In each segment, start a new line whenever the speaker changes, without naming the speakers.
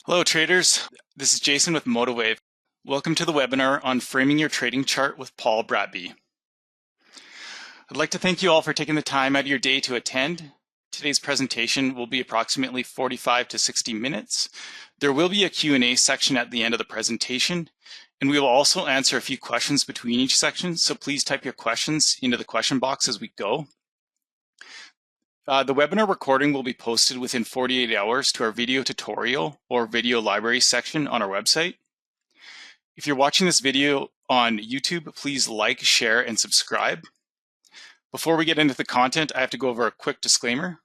Hello traders, this is Jason with MotiveWave. Welcome to the webinar on framing your trading chart with Paul Bratby. I'd like to thank you all for taking the time out of your day to attend. Today's presentation will be approximately 45 to 60 minutes. There will be a Q&A section at the end of the presentation, and we will also answer a few questions between each section, so please type your questions into the question box as we go. The webinar recording will be posted within 48 hours to our video tutorial or video library section on our website. If you're watching this video on YouTube, please like, share, and subscribe. Before we get into the content, I have to go over a quick disclaimer.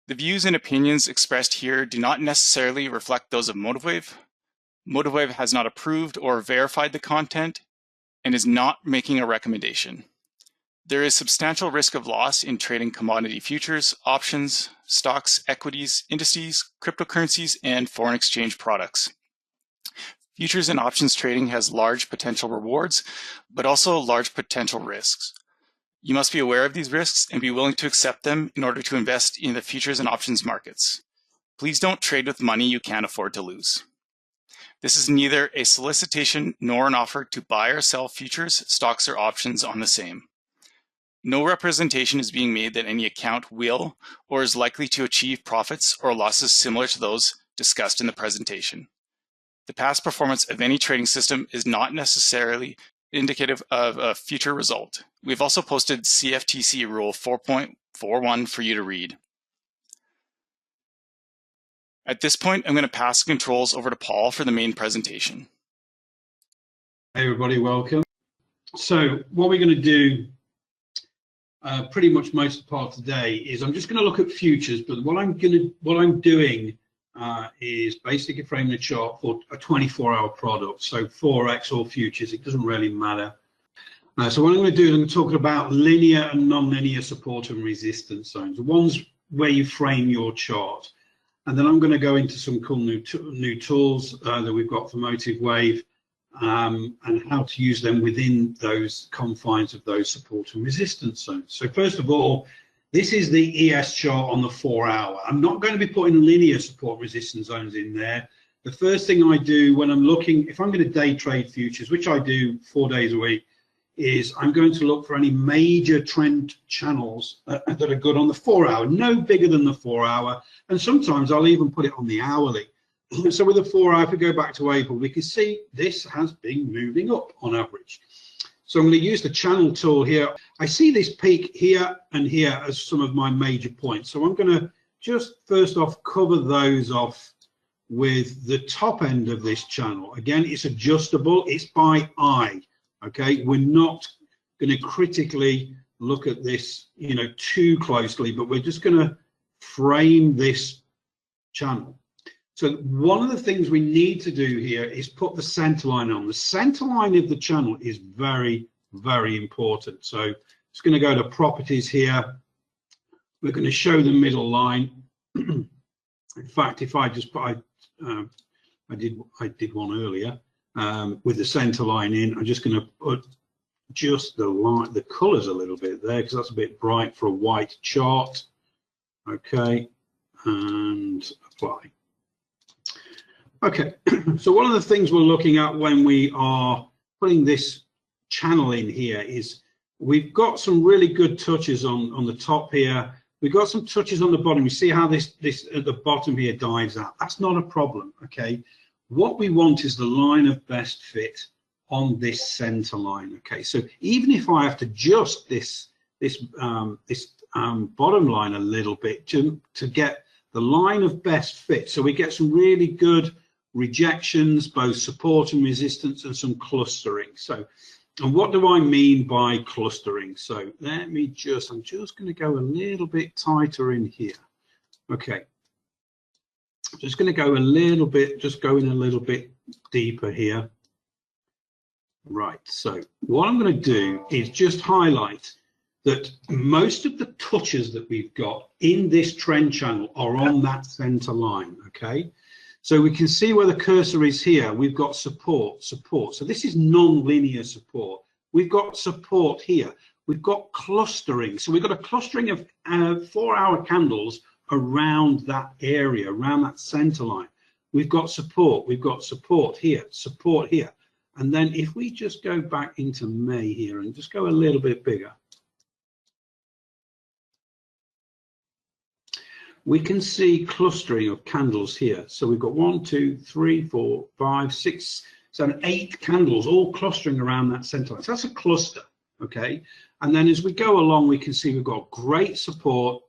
The views and opinions expressed here do not necessarily reflect those of MotiveWave. MotiveWave has not approved or verified the content and is not making a recommendation. There is substantial risk of loss in trading commodity futures, options, stocks, equities, indices, cryptocurrencies, and foreign exchange products. Futures and options trading has large potential rewards, but also large potential risks. You must be aware of these risks and be willing to accept them in order to invest in the futures and options markets. Please don't trade with money you can't afford to lose. This is neither a solicitation nor an offer to buy or sell futures, stocks, or options on the same. No representation is being made that any account will or is likely to achieve profits or losses similar to those discussed in the presentation. The past performance of any trading system is not necessarily indicative of a future result. We've also posted CFTC Rule 4.41 for you to read. At this point, I'm going to pass the controls over to Paul for the main presentation.
Hey everybody, welcome. So what we're going to do pretty much most of the part today is I'm just going to look at futures, but what I'm doing is basically framing a chart for a 24-hour product, so Forex or futures, it doesn't really matter. So what I'm going to do is I'm going to talk about linear and non-linear support and resistance zones, the ones where you frame your chart, and then I'm going to go into some cool new tools that we've got for MotiveWave. And how to use them within those confines of those support and resistance zones. So first of all, this is the ES chart on the 4-hour. I'm not going to be putting linear support resistance zones in there. The first thing I do when I'm looking, if I'm going to day trade futures, which I do 4 days a week, is I'm going to look for any major trend channels that are good on the 4-hour, no bigger than the 4-hour, and sometimes I'll even put it on the hourly. So with the 4-hour, if we go back to April, we can see this has been moving up on average. So I'm going to use the channel tool here. I see this peak here and here as some of my major points. So I'm going to just first off cover those off with the top end of this channel. Again, it's adjustable. It's by eye. Okay, we're not going to critically look at this, too closely, but we're just going to frame this channel. So one of the things we need to do here is put the center line on. The center line of the channel is very, very important. So it's going to go to properties here. We're going to show the middle line. In fact, if I just put, I did one earlier with the center line in. I'm just going to put just the colors a little bit there because that's a bit bright for a white chart. Okay, and apply. Okay, so one of the things we're looking at when we are putting this channel in here is we've got some really good touches on the top here. We've got some touches on the bottom. You see how this at the bottom here dives out. That's not a problem, okay? What we want is the line of best fit on this center line, okay? So even if I have to adjust this bottom line a little bit to get the line of best fit, so we get some really good rejections, both support and resistance, and some clustering. So, and what do I mean by clustering? So let me I'm just going to go a little bit tighter in here. Okay, just going to go a little bit, just going a little bit deeper here. Right, so what I'm going to do is just highlight that most of the touches that we've got in this trend channel are on that center line, okay? So we can see where the cursor is here. We've got support. So this is non-linear support. We've got support here. We've got clustering. So we've got a clustering of 4-hour candles around that area, around that center line. we've got support here, support here. And then if we just go back into May here and just go a little bit bigger, we can see clustering of candles here. So we've got 1, 2, 3, 4, 5, 6, 7, 8 candles all clustering around that center line. So that's a cluster, okay? And then as we go along, we can see we've got great support.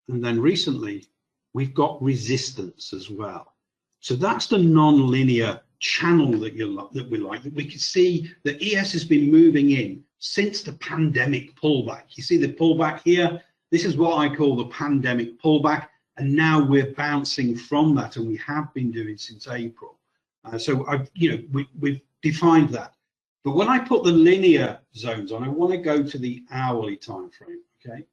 And then recently, we've got resistance as well. So that's the non-linear channel that we like. That we can see that ES has been moving in since the pandemic pullback. You see the pullback here? This is what I call the pandemic pullback, and now we're bouncing from that, and we have been doing since April. So we've defined that. But when I put the linear zones on, I want to go to the hourly time frame, okay?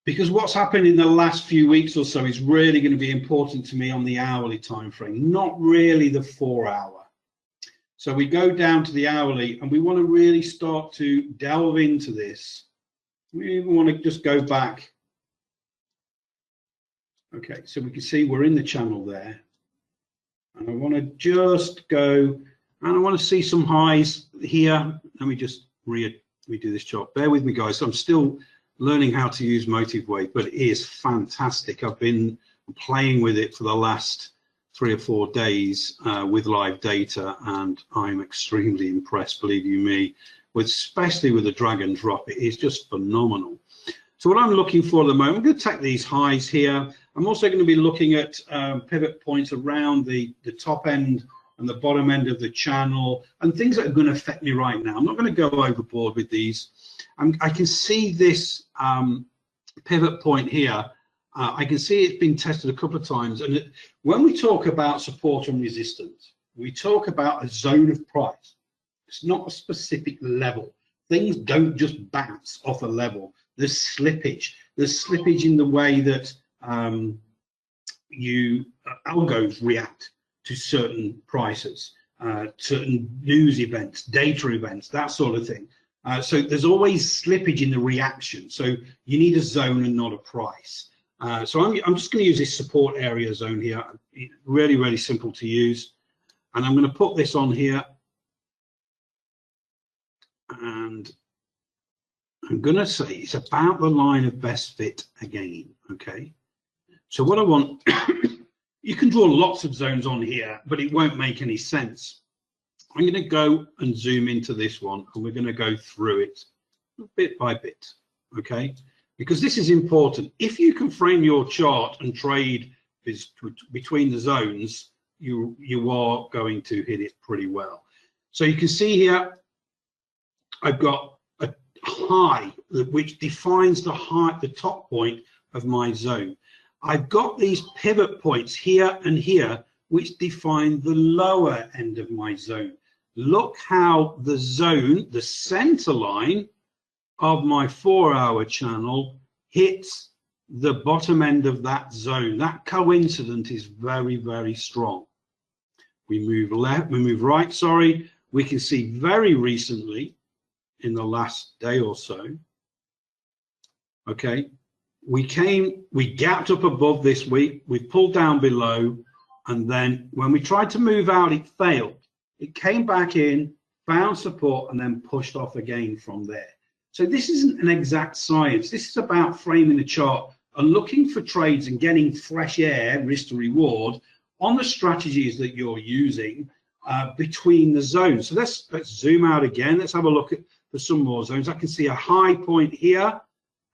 Because what's happened in the last few weeks or so is really going to be important to me on the hourly time frame, not really the 4-hour. So we go down to the hourly, and we want to really start to delve into this. We even want to just go back. Okay, so we can see we're in the channel there. And I want to just go, and I want to see some highs here. Let me just redo this chart. Bear with me, guys. I'm still learning how to use Motive Wave, but it is fantastic. I've been playing with it for the last 3 or 4 days with live data, and I'm extremely impressed, believe you me. Especially with the drag and drop, it is just phenomenal. So what I'm looking for at the moment, I'm going to take these highs here. I'm also going to be looking at pivot points around the top end and the bottom end of the channel, and things that are going to affect me right now. I'm not going to go overboard with these. I can see this pivot point here. I can see it's been tested a couple of times. And when we talk about support and resistance, we talk about a zone of price. It's not a specific level. Things don't just bounce off a level. There's slippage. There's slippage in the way that algos react to certain prices, certain news events, data events, that sort of thing. So there's always slippage in the reaction. So you need a zone and not a price. So I'm just going to use this support area zone here. Really, really simple to use. And I'm going to put this on here. And I'm going to say it's about the line of best fit again, okay? So what I want, you can draw lots of zones on here, but it won't make any sense. I'm going to go and zoom into this one, and we're going to go through it bit by bit, okay? Because this is important. If you can frame your chart and trade between the zones, you are going to hit it pretty well. So you can see here, I've got a high which defines the top point of my zone. I've got these pivot points here and here which define the lower end of my zone. Look how the zone, the center line of my 4-hour channel hits the bottom end of that zone. That coincidence is very, very strong. We move left, we move right, sorry. We can see very recently, in the last day or so, okay, we gapped up above this week, we pulled down below, and then when we tried to move out, it failed. It came back in, found support, and then pushed off again from there. So this isn't an exact science. This is about framing the chart and looking for trades and getting fresh air, risk to reward, on the strategies that you're using between the zones. So let's zoom out again. Let's have a look at some more zones. I can see a high point here,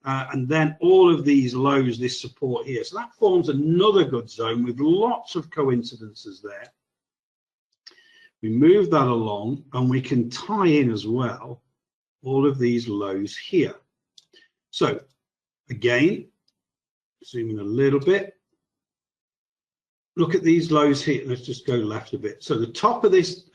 and then all of these lows, this support here. So that forms another good zone with lots of coincidences there. We move that along, and we can tie in as well all of these lows here. So again, zoom in a little bit. Look at these lows here. Let's just go left a bit. So the top of this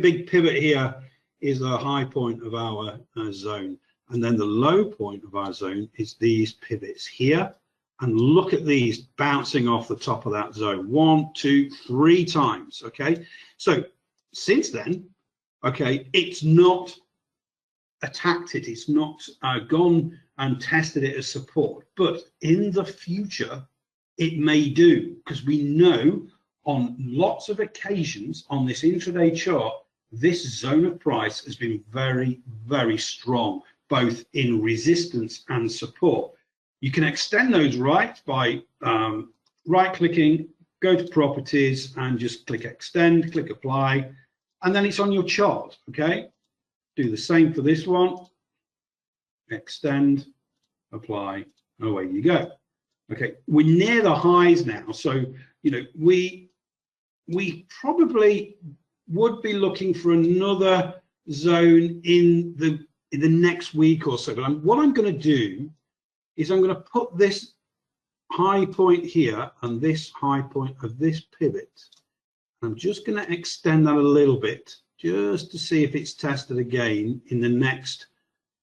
big pivot here is the high point of our zone. And then the low point of our zone is these pivots here. And look at these bouncing off the top of that zone. 1, 2, 3 times, okay? So since then, okay, it's not attacked it. It's not gone and tested it as support. But in the future, it may do, because we know on lots of occasions on this intraday chart, this zone of price has been very, very strong, both in resistance and support. You can extend those rights by right-clicking, go to properties and just click extend, click apply, and then it's on your chart, okay? Do the same for this one, extend, apply, away you go. Okay, we're near the highs now, so you know we probably would be looking for another zone in the next week or so. But what I'm going to do is I'm going to put this high point here and this high point of this pivot. I'm just going to extend that a little bit just to see if it's tested again in the next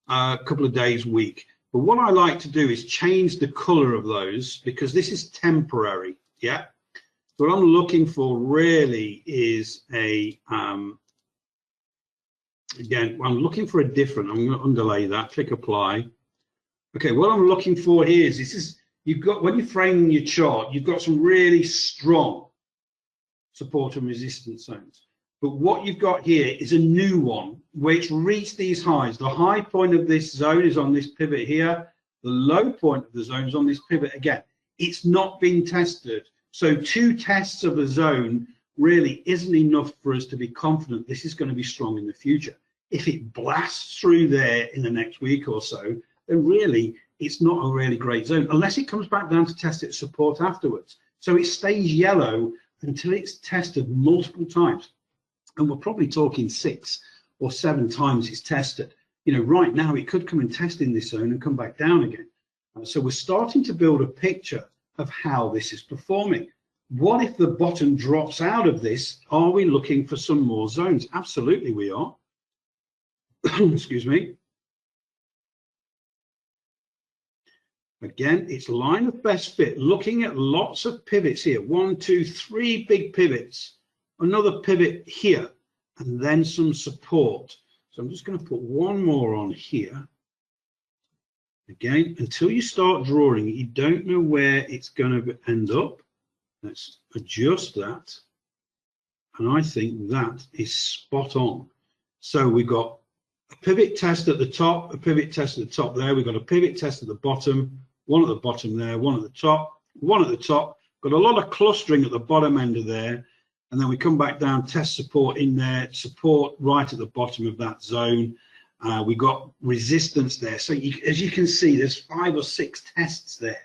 couple of days, week. But what I like to do is change the color of those, because this is temporary. Yeah. What I'm looking for really is a, again, I'm looking for a different, I'm going to underlay that, click apply. Okay, what I'm looking for here is, this is, you've got, when you're framing your chart, you've got some really strong support and resistance zones. But what you've got here is a new one which reached these highs. The high point of this zone is on this pivot here. The low point of the zone is on this pivot again. It's not been tested. So 2 tests of a zone really isn't enough for us to be confident this is going to be strong in the future. If it blasts through there in the next week or so, then really it's not a really great zone, unless it comes back down to test its support afterwards. So it stays yellow until it's tested multiple times. And we're probably talking 6 or 7 times it's tested. You know, right now it could come and test in this zone and come back down again. So we're starting to build a picture of how this is performing. What if the bottom drops out of this? Are we looking for some more zones? Absolutely we are. Excuse me. Again, it's line of best fit, looking at lots of pivots here. 1, 2, 3 big pivots. Another pivot here, and then some support. So I'm just going to put one more on here. Again, until you start drawing, you don't know where it's going to end up. Let's adjust that. And I think that is spot on. So we've got a pivot test at the top, a pivot test at the top there. We've got a pivot test at the bottom, one at the bottom there, one at the top, one at the top. Got a lot of clustering at the bottom end of there. And then we come back down, test support in there, support right at the bottom of that zone. We got resistance there. So as you can see, there's 5 or 6 tests there.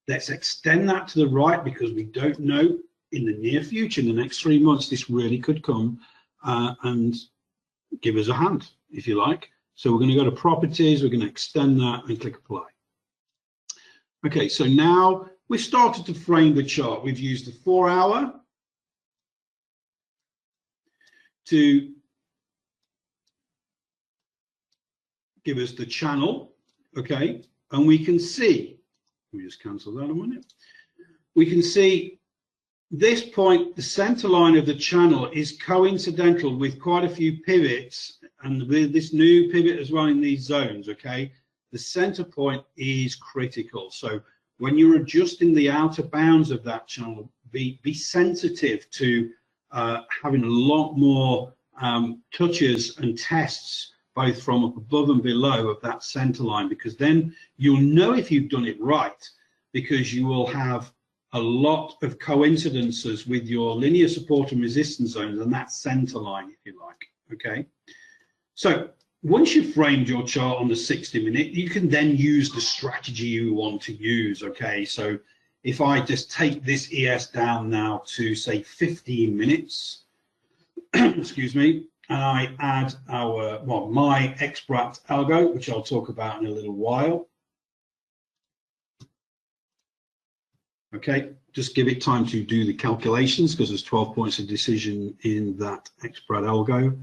Let's extend that to the right, because we don't know in the near future, in the next 3 months, this really could come and give us a hand, if you like. So we're going to go to properties, we're going to extend that and click apply. Okay, so now we've started to frame the chart. We've used the 4-hour to give us the channel, okay, and we can see, let me just cancel that a minute. We can see this point, the center line of the channel is coincidental with quite a few pivots, and with this new pivot as well in these zones, okay. The center point is critical. So when you're adjusting the outer bounds of that channel, be sensitive to having a lot more touches and tests, both from up above and below of that center line, because then you'll know if you've done it right, because you will have a lot of coincidences with your linear support and resistance zones and that center line, if you like. Okay, so once you've framed your chart on the 60-minute, you can then use the strategy you want to use. Okay, so if I just take this ES down now to say 15 minutes, excuse me, and I add our, well, my XBrat algo, which I'll talk about in a little while. Okay, just give it time to do the calculations, because there's 12 points of decision in that XBrat algo.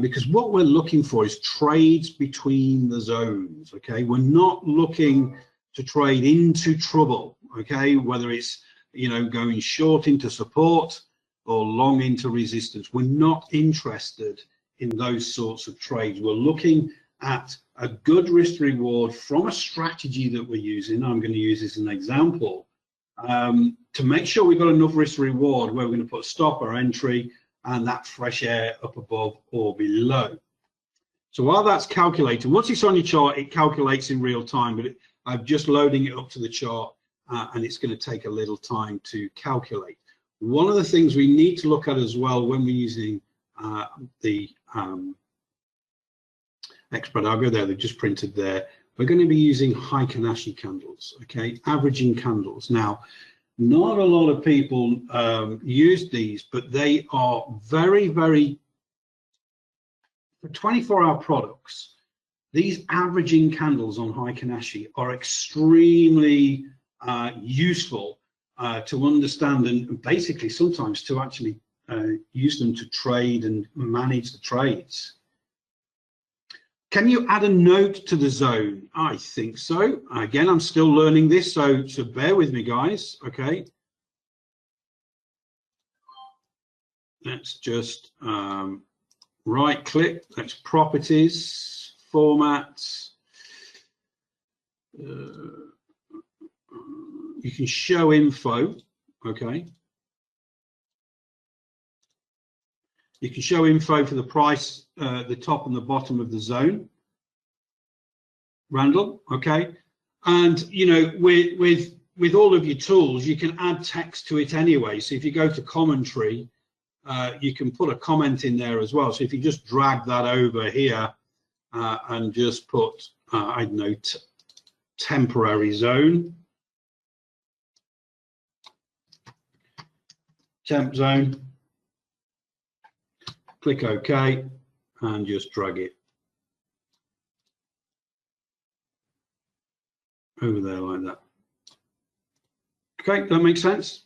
Because what we're looking for is trades between the zones. Okay, we're not looking to trade into trouble. Okay, whether it's, you know, going short into support or long into resistance, we're not interested in those sorts of trades. We're looking at a good risk to reward from a strategy that we're using. I'm going to use this as an example to make sure we've got enough risk to reward where we're going to put stop or entry and that fresh air up above or below. So while that's calculated, once it's on your chart, it calculates in real time, but I'm just loading it up to the chart and it's going to take a little time to calculate. One of the things we need to look at as well when we're using the expert algo there, they've just printed there, we're going to be using Heikin-Ashi candles, okay, averaging candles. Now, not a lot of people use these, but they are very, very, for 24-hour products, these averaging candles on Heikin-Ashi are extremely useful to understand and basically sometimes to actually use them to trade and manage the trades. Can you add a note to the zone? I think so. Again, I'm still learning this, so bear with me, guys. Okay. Let's just right click. That's properties, formats. You can show info. Okay. You can show info for the price, the top and the bottom of the zone. Randall, okay. And you know, with all of your tools, you can add text to it anyway. So if you go to commentary, you can put a comment in there as well. So if you just drag that over here and just put, I don't know, temporary zone, temp zone. Click OK and just drag it over there like that. Okay, that makes sense.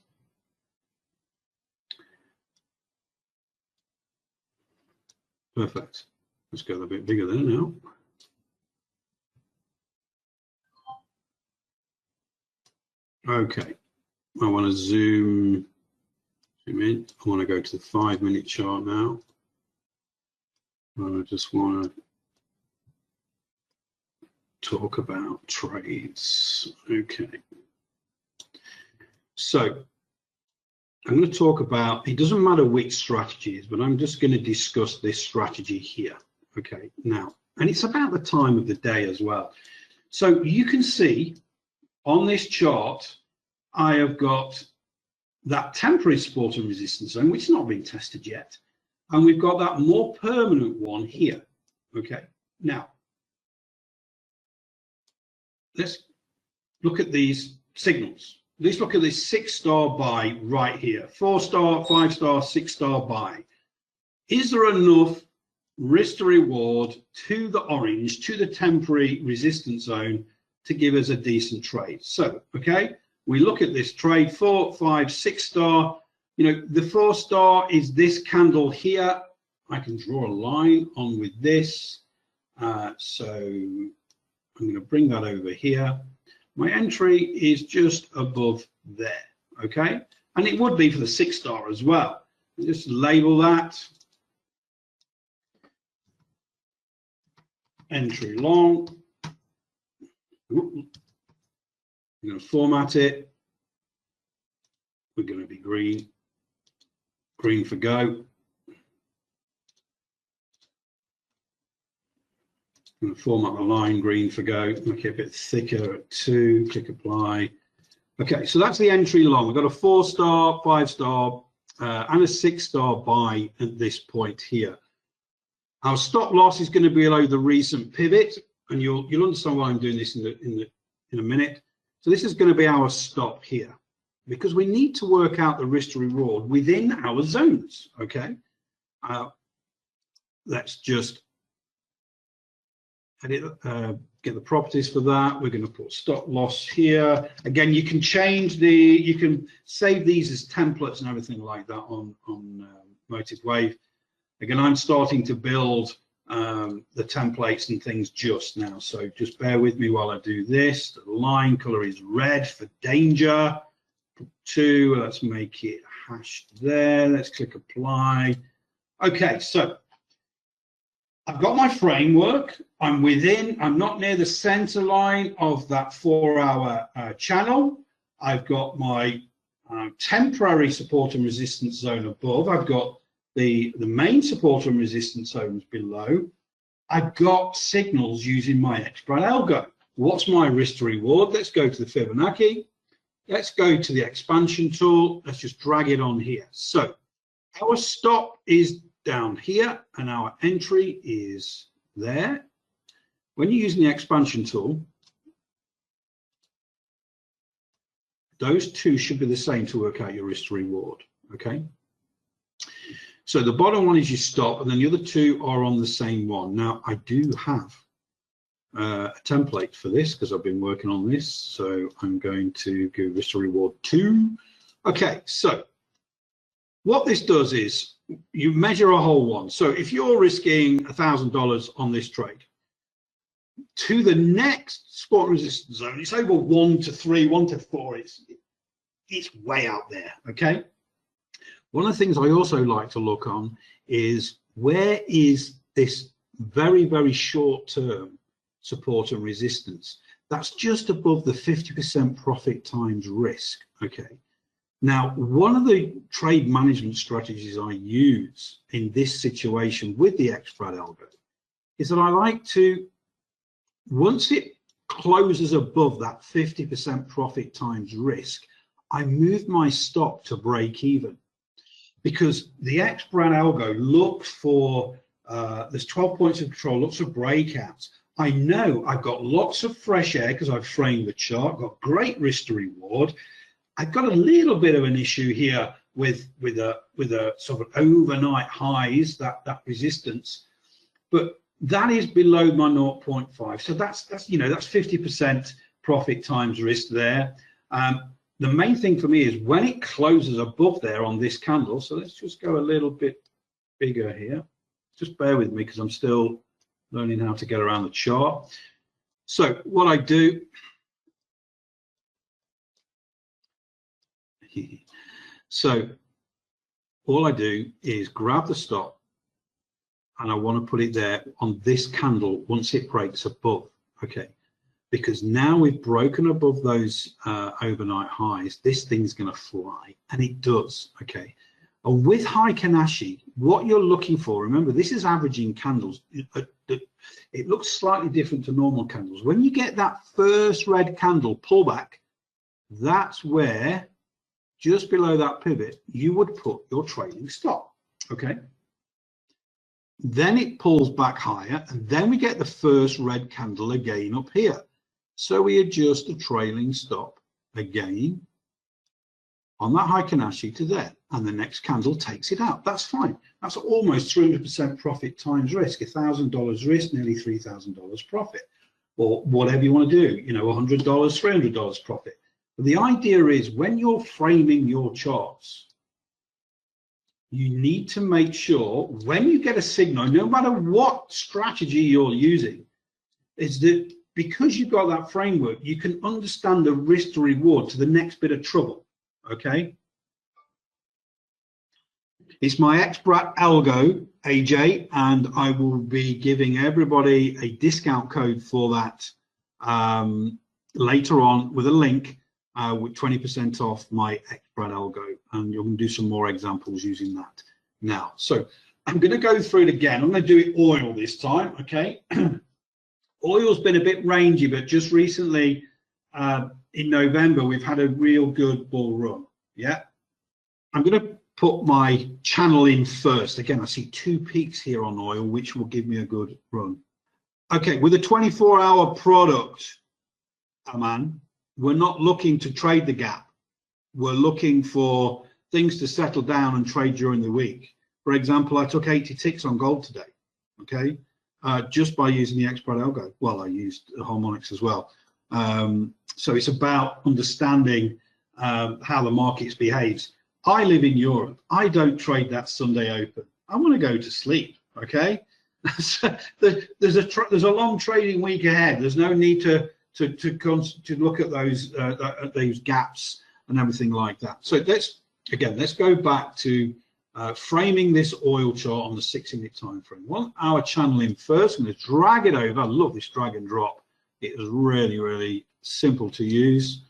Perfect. Let's go a bit bigger there now. Okay, I want to zoom in. I want to go to the 5-minute chart now. I just want to talk about trades. Okay. So I'm going to talk about, it doesn't matter which strategy it is, but I'm just going to discuss this strategy here. Okay. Now, and it's about the time of the day as well. So you can see on this chart, I have got that temporary support and resistance zone, which has not been tested yet. And we've got that more permanent one here. Okay, now let's look at these signals. Let's look at this 6-star buy right here. 4-star, 5-star, 6-star buy. Is there enough risk to reward to the orange, to the temporary resistance zone to give us a decent trade? So, okay, we look at this trade 4, 5, 6-star. You know, the 4-star is this candle here. I can draw a line on with this. So I'm going to bring that over here. My entry is just above there, okay? And it would be for the 6-star as well. Just label that. Entry long. I'm going to format it. We're going to be green. Green for go. I'm going to format the line green for go, make it a bit thicker at 2, click apply. Okay, so that's the entry long. We've got a 4-star, 5-star, and a 6-star buy at this point here. Our stop loss is going to be below the recent pivot, and you'll understand why I'm doing this in a minute. So this is going to be our stop here, because we need to work out the risk to reward within our zones, okay? Let's just edit, get the properties for that. We're going to put stop loss here. Again, you can change you can save these as templates and everything like that on Motive Wave. Again, I'm starting to build the templates and things just now, so just bear with me while I do this. The line color is red for danger. 2, let's make it hashed there. Let's click apply. Okay, so I've got my framework. I'm not near the center line of that 4-hour channel. I've got my temporary support and resistance zone above. I've got the main support and resistance zones below. I've got signals using my expert algo. What's my risk to reward? Let's go to the Fibonacci. Let's go to the expansion tool. Let's just drag it on here. So our stop is down here and our entry is there. When you're using the expansion tool, those two should be the same to work out your risk to reward, okay? So the bottom one is your stop, and then the other two are on the same one. Now, I do have a template for this because I've been working on this, so I'm going to go risk to reward 2. Okay, so what this does is you measure a whole one. So if you're risking $1,000 on this trade, to the next support resistance zone, it's over 1 to 3, 1 to 4. It's way out there, okay? One of the things I also like to look on is where is this very, very short term support and resistance? That's just above the 50% profit times risk, okay? Now, one of the trade management strategies I use in this situation with the XFRAD algo is that I like to, once it closes above that 50% profit times risk, I move my stop to break even, because the XFRAD algo looks for, there's 12 points of control, lots of breakouts. I know I've got lots of fresh air because I've framed the chart, got great risk to reward. I've got a little bit of an issue here with a sort of overnight highs, that resistance, but that is below my 0.5. So that's 50% profit times risk there. The main thing for me is when it closes above there on this candle. So let's just go a little bit bigger here. Just bear with me because I'm still learning how to get around the chart. So what I do, so all I do is grab the stop and I want to put it there on this candle once it breaks above, okay? Because now we've broken above those overnight highs, this thing's going to fly, and it does, okay? And with high Kanashi, what you're looking for, remember, this is averaging candles. It looks slightly different to normal candles. When you get that first red candle pullback, that's where, just below that pivot, you would put your trailing stop, okay? Then it pulls back higher, and then we get the first red candle again up here. So we adjust the trailing stop again on that high Kanashi to there, and the next candle takes it out. That's fine. That's almost 300% profit times risk. $1,000 risk, nearly $3,000 profit, or whatever you want to do. You know, $100, $300 profit. But the idea is when you're framing your charts, you need to make sure when you get a signal, no matter what strategy you're using, is that because you've got that framework, you can understand the risk to reward to the next bit of trouble, okay? It's my XBRAT algo, AJ, and I will be giving everybody a discount code for that later on with a link with 20% off my XBRAT algo, and you're going to do some more examples using that now. So I'm going to go through it again. I'm going to do it oil this time, okay? Oil's been a bit rangy, but just recently in November, we've had a real good bull run. Yeah. I'm going to put my channel in first. Again, I see 2 peaks here on oil, which will give me a good run. Okay, with a 24-hour product, man, we're not looking to trade the gap. We're looking for things to settle down and trade during the week. For example, I took 80 ticks on gold today, okay? Just by using the XBRAT algo. Well, I used Harmonics as well. So it's about understanding how the markets behaves. I live in Europe. I don't trade that Sunday open. I want to go to sleep, okay? So there's a long trading week ahead. There's no need to look at those gaps and everything like that. So let's go back to framing this oil chart on the 6-minute time frame. Want our channel in first. I'm going to drag it over. I love this drag and drop. It is really, really simple to use.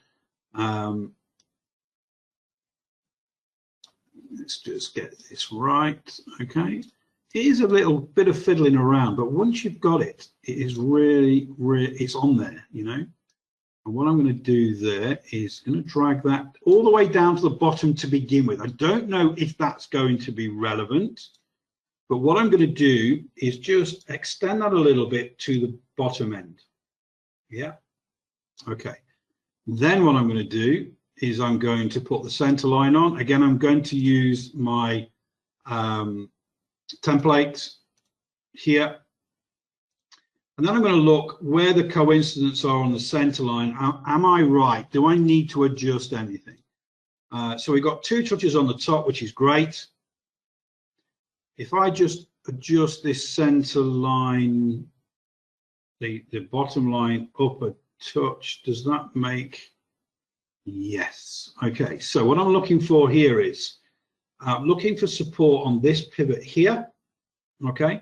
Let's just get this right. Okay. It is a little bit of fiddling around, but once you've got it, it is really, it's on there, you know. And what I'm going to do there is going to drag that all the way down to the bottom to begin with. I don't know if that's going to be relevant, but what I'm going to do is just extend that a little bit to the bottom end. Yeah. Okay. Then what I'm going to do is I'm going to put the center line on. Again, I'm going to use my template here. And then I'm going to look where the coincidents are on the center line. Am I right? Do I need to adjust anything? So we've got 2 touches on the top, which is great. If I just adjust this center line, the bottom line up a touch, does that make? Yes. Okay. So what I'm looking for here is I'm looking for support on this pivot here. Okay.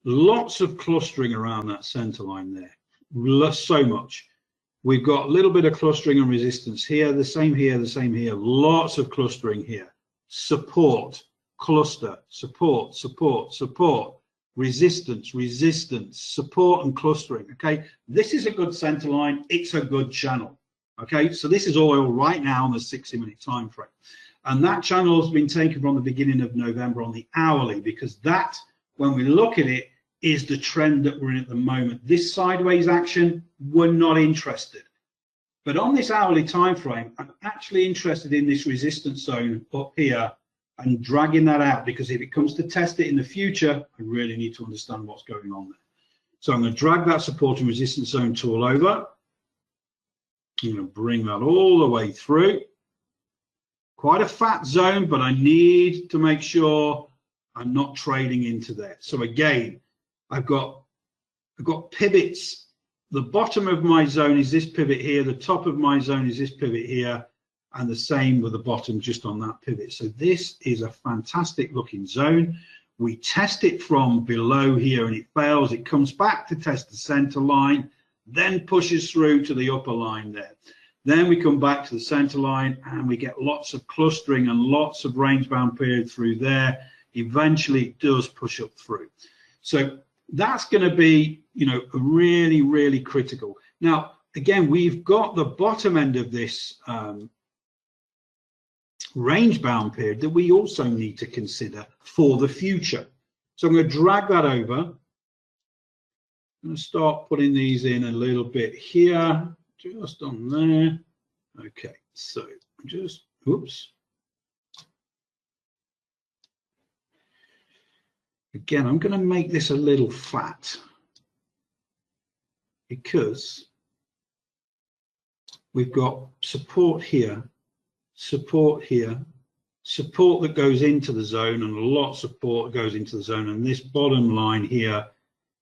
Lots of clustering around that center line there. So much. We've got a little bit of clustering and resistance here, the same here, the same here. Lots of clustering here. Support, cluster, support, support, support, resistance, resistance, support and clustering. Okay. This is a good center line. It's a good channel. Okay. So this is oil right now on the 60-minute time frame. And that channel has been taken from the beginning of November on the hourly, because that, when we look at it, is the trend that we're in at the moment. This sideways action, we're not interested. But on this hourly time frame, I'm actually interested in this resistance zone up here and dragging that out, because if it comes to test it in the future, I really need to understand what's going on there. So I'm going to drag that support and resistance zone tool over. I'm going to bring that all the way through. Quite a fat zone, but I need to make sure I'm not trading into there. So again, I've got pivots. The bottom of my zone is this pivot here. The top of my zone is this pivot here, and the same with the bottom just on that pivot. So this is a fantastic looking zone. We test it from below here and it fails. It comes back to test the center line, then pushes through to the upper line there. Then we come back to the center line and we get lots of clustering and lots of range bound period through there. Eventually it does push up through. So that's going to be, you know, really, really critical. Now, again, we've got the bottom end of this range bound period that we also need to consider for the future. So I'm going to drag that over. I'm going to start putting these in a little bit here, just on there. Okay, so just, oops. Again, I'm going to make this a little fat because we've got support here, support here, support that goes into the zone, and a lot of support goes into the zone. And this bottom line here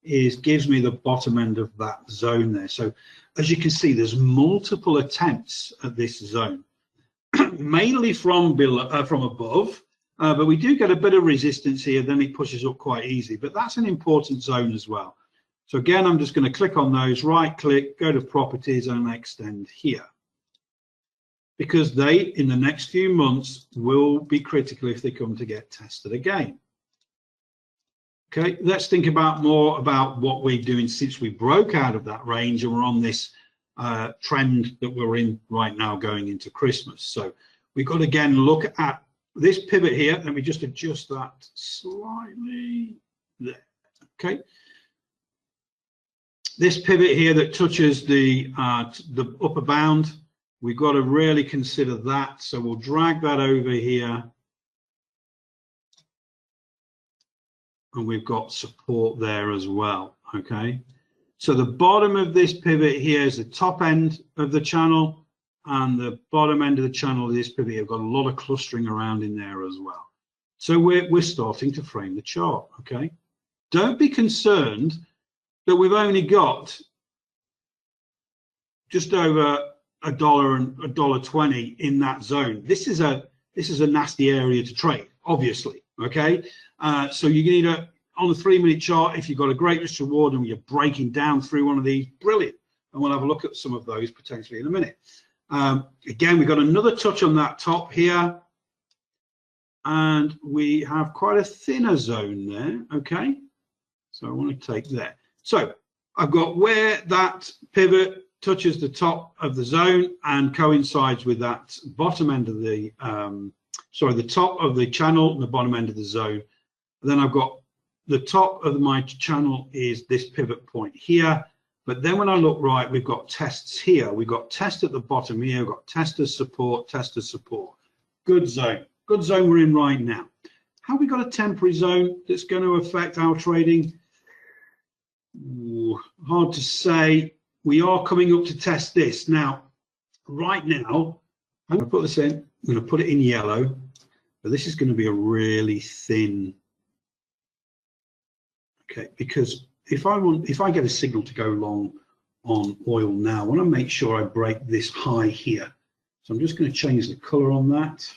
gives me the bottom end of that zone there. So as you can see, there's multiple attempts at this zone, mainly from below, from above. But we do get a bit of resistance here, then it pushes up quite easy. But that's an important zone as well. So again, I'm just going to click on those, right click, go to properties and extend here. Because they, in the next few months, will be critical if they come to get tested again. Okay, let's think more about what we're doing since we broke out of that range and we're on this trend that we're in right now going into Christmas. So we've got to again look at this pivot here. Let me just adjust that slightly there. Okay. This pivot here that touches the upper bound, we've got to really consider that. So we'll drag that over here. And we've got support there as well. Okay. So the bottom of this pivot here is the top end of the channel. And the bottom end of the channel of this pivot, I've got a lot of clustering around in there as well. So we're starting to frame the chart, okay? Don't be concerned that we've only got just over $1 and $1.20 in that zone. This is a nasty area to trade, obviously. Okay, so you can either, on the 3-minute chart, if you've got a great risk reward and you're breaking down through one of these, brilliant. And we'll have a look at some of those potentially in a minute. Again, we've got another touch on that top here, and we have quite a thinner zone there. Okay, so I want to take that. So I've got where that pivot touches the top of the zone and coincides with that bottom end of the, the top of the channel and the bottom end of the zone. And then I've got the top of my channel is this pivot point here. But then when I look right, we've got tests here. We've got test at the bottom here. We've got tester support, tester support. Good zone. Good zone we're in right now. Have we got a temporary zone that's going to affect our trading? Ooh, hard to say. We are coming up to test this. Now, right now, I'm going to put this in. I'm going to put it in yellow. But this is going to be a really thin. Okay, because if I get a signal to go long on oil now, I want to make sure I break this high here. So I'm just going to change the color on that.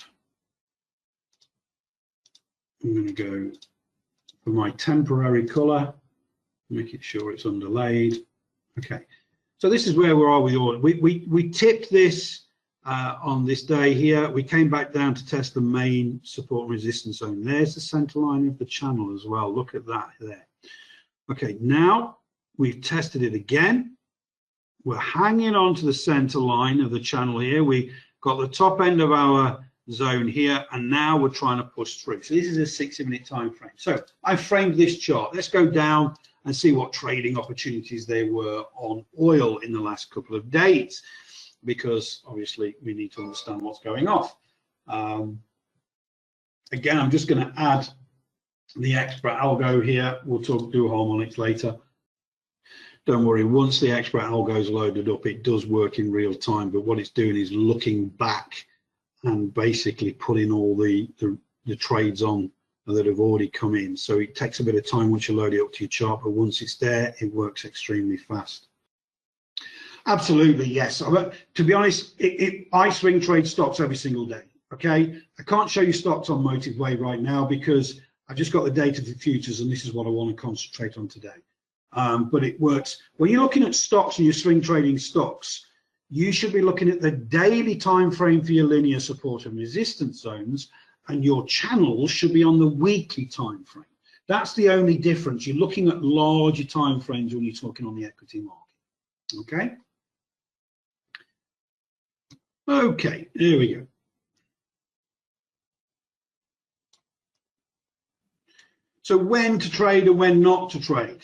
I'm going to go for my temporary color, making sure it's underlaid. Okay, so this is where we are with oil. We tipped this on this day here. We came back down to test the main support resistance zone. There's the center line of the channel as well. Look at that there. Okay, now we've tested it again. We're hanging on to the center line of the channel here. We got the top end of our zone here, and now we're trying to push through. So this is a 60-minute time frame. So I framed this chart. Let's go down and see what trading opportunities there were on oil in the last couple of days, because obviously we need to understand what's going off. Again, I'm just going to add the expert algo here. We'll do harmonics later. Don't worry, once the expert algo is loaded up, it does work in real time, but what it's doing is looking back and basically putting all the trades on that have already come in. So it takes a bit of time once you load it up to your chart, but once it's there, it works extremely fast. Absolutely, yes. To be honest, I swing trade stocks every single day. Okay, I can't show you stocks on Motive Wave right now because I've just got the data for futures, and this is what I want to concentrate on today. But it works. When you're looking at stocks and you're swing trading stocks, you should be looking at the daily time frame for your linear support and resistance zones, and your channels should be on the weekly time frame. That's the only difference. You're looking at larger time frames when you're talking on the equity market. Okay. Okay, here we go. So when to trade and when not to trade.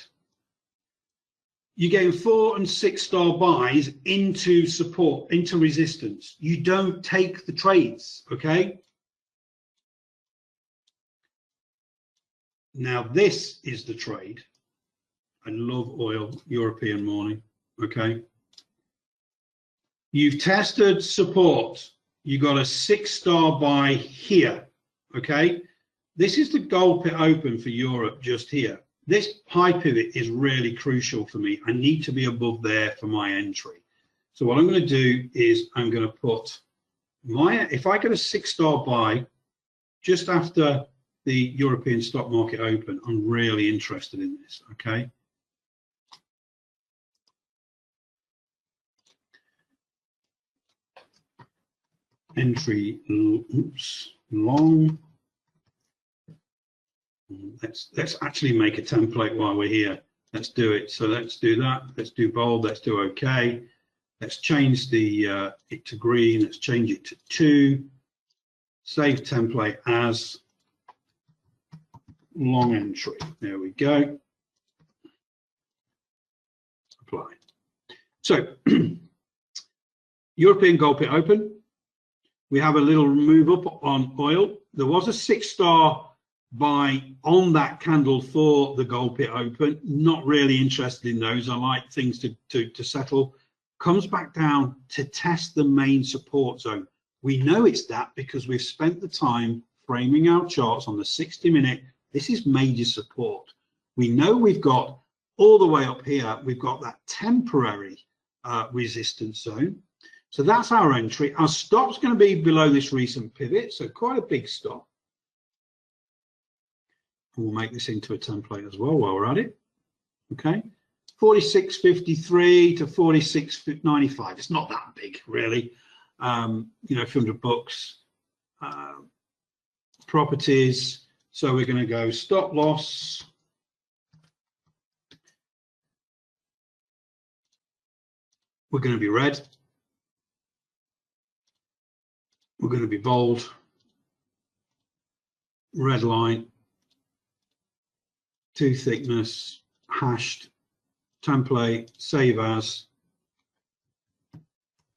You're getting 4- and 6-star buys into support, into resistance. You don't take the trades, okay? Now this is the trade. I love oil, European morning, okay? You've tested support. You got a 6-star buy here, okay? This is the gold pit open for Europe just here. This high pivot is really crucial for me. I need to be above there for my entry. So what I'm going to do is I'm going to put my, if I get a 6-star buy just after the European stock market open, I'm really interested in this, okay? Entry, oops, long. Let's actually make a template while we're here. Let's do it. So let's do that. Let's do bold. Let's do OK. Let's change the it to green. Let's change it to 2. Save template as long entry. There we go. Apply. So European gold pit open. We have a little move up on oil. There was a 6-star buy on that candle for the gold pit open. Not really interested in those. I like things to settle. Comes back down to test the main support zone. We know it's that because we've spent the time framing our charts on the 60-minute. This is major support. We know we've got all the way up here, we've got that temporary resistance zone. So that's our entry. Our stop's going to be below this recent pivot, so quite a big stop. We'll make this into a template as well while we're at it. Okay, 46.53 to 46.95. It's not that big, really. You know, a few $100. Properties. So we're going to go stop loss. We're going to be red. We're going to be bold. Red line. 2 thickness. Hashed. Template. Save as.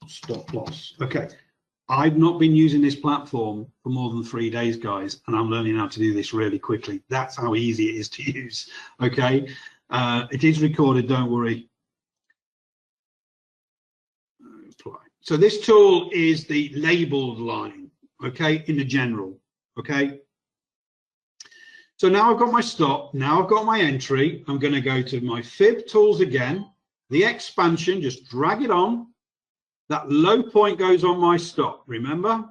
Stop loss. Okay. I've not been using this platform for more than 3 days, guys, and I'm learning how to do this really quickly. That's how easy it is to use. Okay. It is recorded, don't worry. Apply. So this tool is the labeled line, okay, in the general, okay. So now I've got my stop, now I've got my entry. I'm going to go to my fib tools again, the expansion, just drag it on. That low point goes on my stop, remember?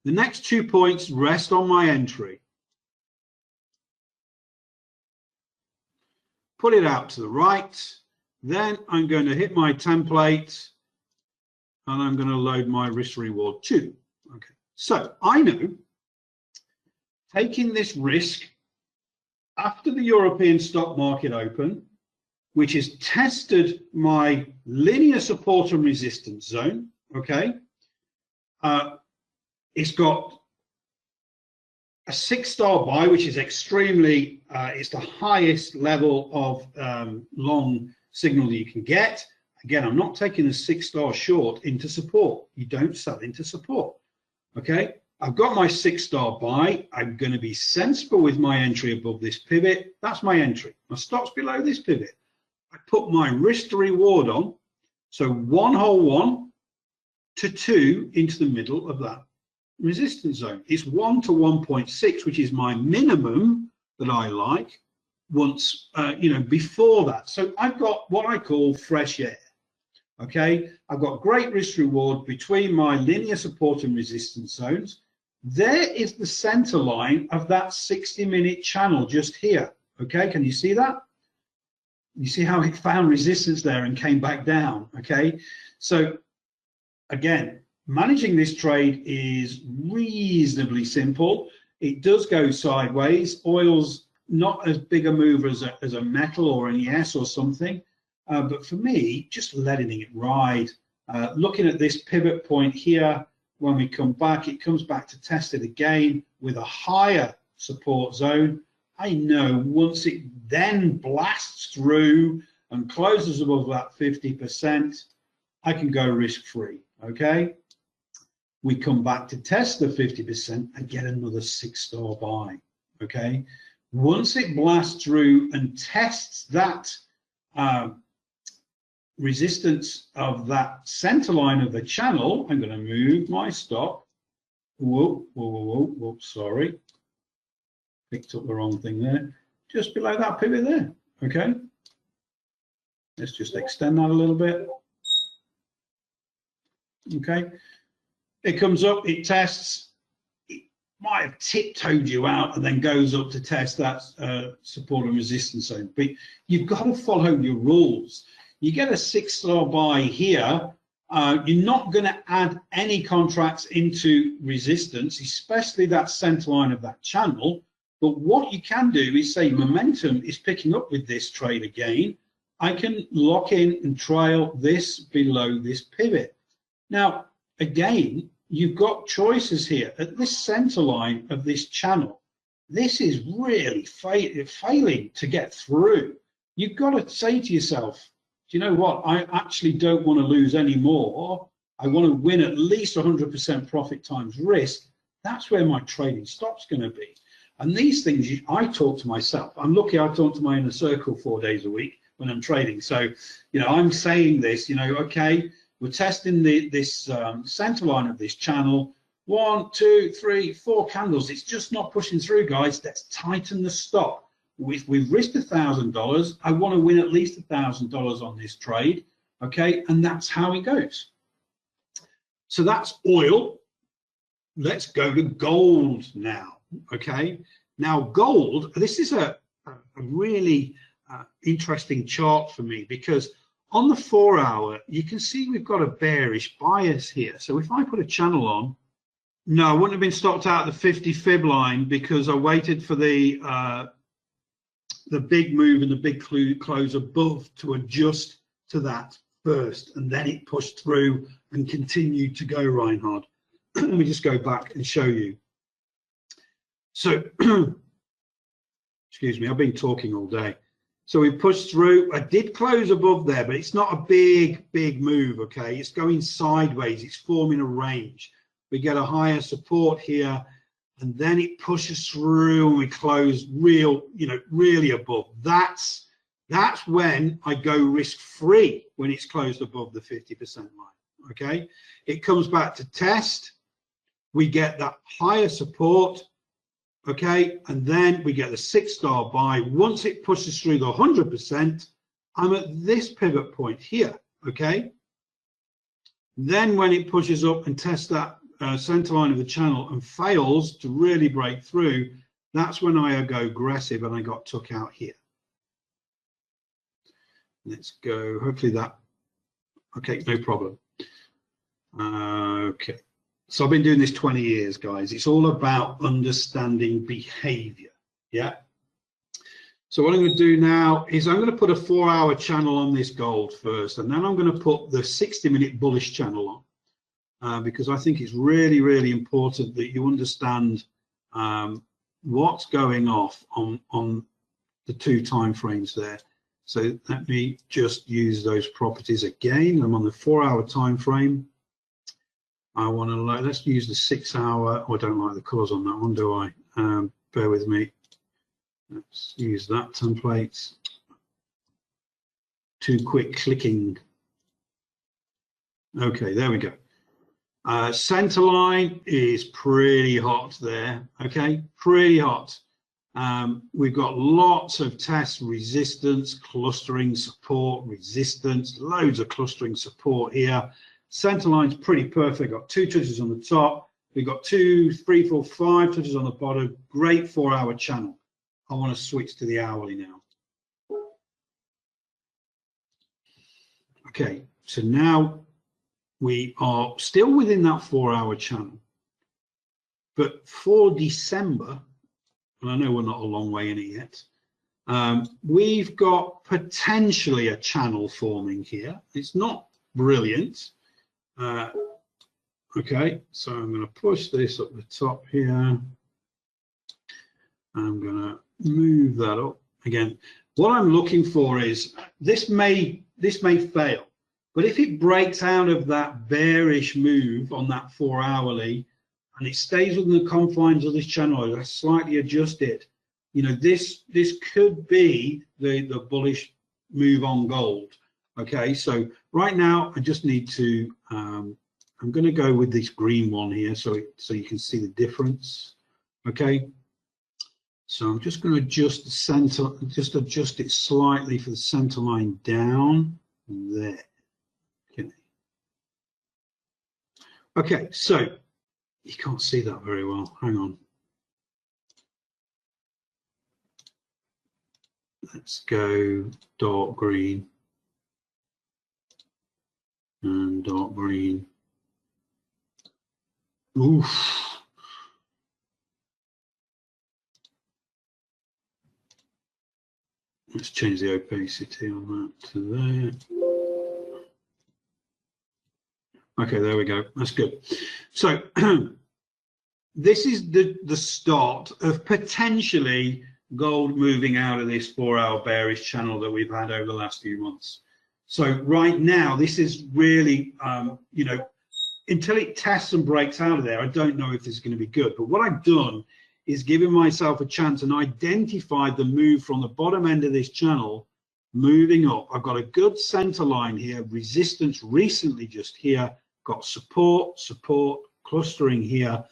The next 2 points rest on my entry. Put it out to the right. Then I'm going to hit my template and I'm going to load my risk reward too. Okay, so I know taking this risk after the European stock market open, which has tested my linear support and resistance zone, okay? It's got a 6-star buy, which is extremely, it's the highest level of long signal that you can get. Again, I'm not taking a 6-star short into support. You don't sell into support, okay? I've got my 6-star buy. I'm going to be sensible with my entry above this pivot. That's my entry. My stop's below this pivot. I put my risk to reward on, so 1 hole 1 to 2 into the middle of that resistance zone. It's 1 to 1.6, which is my minimum that I like once, you know, before that. So I've got what I call fresh air, okay? I've got great risk reward between my linear support and resistance zones. There is the center line of that 60-minute channel just here, okay? Can you see that? You see how it found resistance there and came back down, okay? So again, managing this trade is reasonably simple. It does go sideways. Oil's not as big a mover as a metal or an ES or something, but for me, just letting it ride. Looking at this pivot point here, when we come back, it comes back to test it again with a higher support zone. I know once it then blasts through and closes above that 50%, I can go risk-free, okay? We come back to test the 50% and get another 6-star buy, okay? Once it blasts through and tests that resistance of that center line of the channel, I'm going to move my stop. Whoa, whoa, whoa, whoa, whoa, sorry. Picked up the wrong thing there. Just below that pivot there, okay? Let's just extend that a little bit. Okay, it comes up, it tests. It might have tiptoed you out and then goes up to test that support and resistance zone. But you've got to follow your rules. You get a 6-star buy here. You're not going to add any contracts into resistance, especially that center line of that channel. But what you can do is say momentum is picking up with this trade again. I can lock in and trail this below this pivot. Now, again, you've got choices here. At this center line of this channel, this is really failing to get through. You've got to say to yourself, do you know what? I actually don't want to lose any more. I want to win at least 100% profit times risk. That's where my trading stop's going to be. And these things, I talk to myself. I'm lucky I talk to my inner circle 4 days a week when I'm trading. So, you know, I'm saying this, you know, okay, we're testing this center line of this channel. 1, 2, 3, 4 candles. It's just not pushing through, guys. Let's tighten the stop. We've risked $1,000. I want to win at least $1,000 on this trade, okay? And that's how it goes. So that's oil. Let's go to gold now. Okay, Now gold, this is a really interesting chart for me, because on the 4 hour, you can see we've got a bearish bias here. So if I put a channel on, no, I wouldn't have been stopped out at the 50 fib line, because I waited for the big move and the big close above to adjust to that first, and then it pushed through and continued to go, Reinhard. Let me just go back and show you. So, excuse me, I've been talking all day. So we pushed through. I did close above there, but it's not a big move, okay? It's going sideways. It's forming a range. We get a higher support here, and then it pushes through and we close really above. That's when I go risk-free, when it's closed above the 50% line, okay? It comes back to test. We get that higher support, okay? And then we get the 6-star buy. Once it pushes through the 100%, I'm at this pivot point here, okay? Then when it pushes up and tests that center line of the channel and fails to really break through, that's when I go aggressive and I got took out here. Let's go, hopefully that, okay, no problem. Okay, so I've been doing this 20 years, guys. It's all about understanding behavior, yeah? So what I'm going to do now is I'm going to put a 4-hour channel on this gold first, and then I'm going to put the 60-minute bullish channel on. Because I think it's really, really important that you understand what's going off on the 2 time frames there. So let me just use those properties again. I'm on the 4-hour time frame. I want to, let's use the 6-hour. Oh, I don't like the colors on that one, do I? Bear with me. Let's use that template. Too quick clicking. Okay, there we go. Center line is pretty hot there, okay, pretty hot. We've got lots of test resistance, clustering support, resistance, loads of clustering support here. Center line's pretty perfect, got 2 touches on the top. We've got 2, 3, 4, 5 touches on the bottom. Great 4-hour channel. I want to switch to the hourly now. Okay, so now we are still within that 4-hour channel, but for December, and I know we're not a long way in it yet, we've got potentially a channel forming here. It's not brilliant. Okay, so I'm going to push this up the top here. I'm going to move that up again. What I'm looking for is this may fail. But if it breaks out of that bearish move on that 4-hourly and it stays within the confines of this channel, I slightly adjust it, you know, this could be the bullish move on gold. Okay, so right now I just need to, I'm going to go with this green one here so you can see the difference. Okay, so I'm just going to adjust the center, just adjust it slightly for the center line down there. Okay, so you can't see that very well. Hang on. Let's go dark green and dark green. Oof. Let's change the opacity on that to there. Okay, there we go. That's good. So this is the start of potentially gold moving out of this 4-hour bearish channel that we've had over the last few months. So right now, this is really, you know, until it tests and breaks out of there, I don't know if this is going to be good. But what I've done is given myself a chance and identified the move from the bottom end of this channel moving up. I've got a good center line here, resistance recently just here. Got support, clustering here.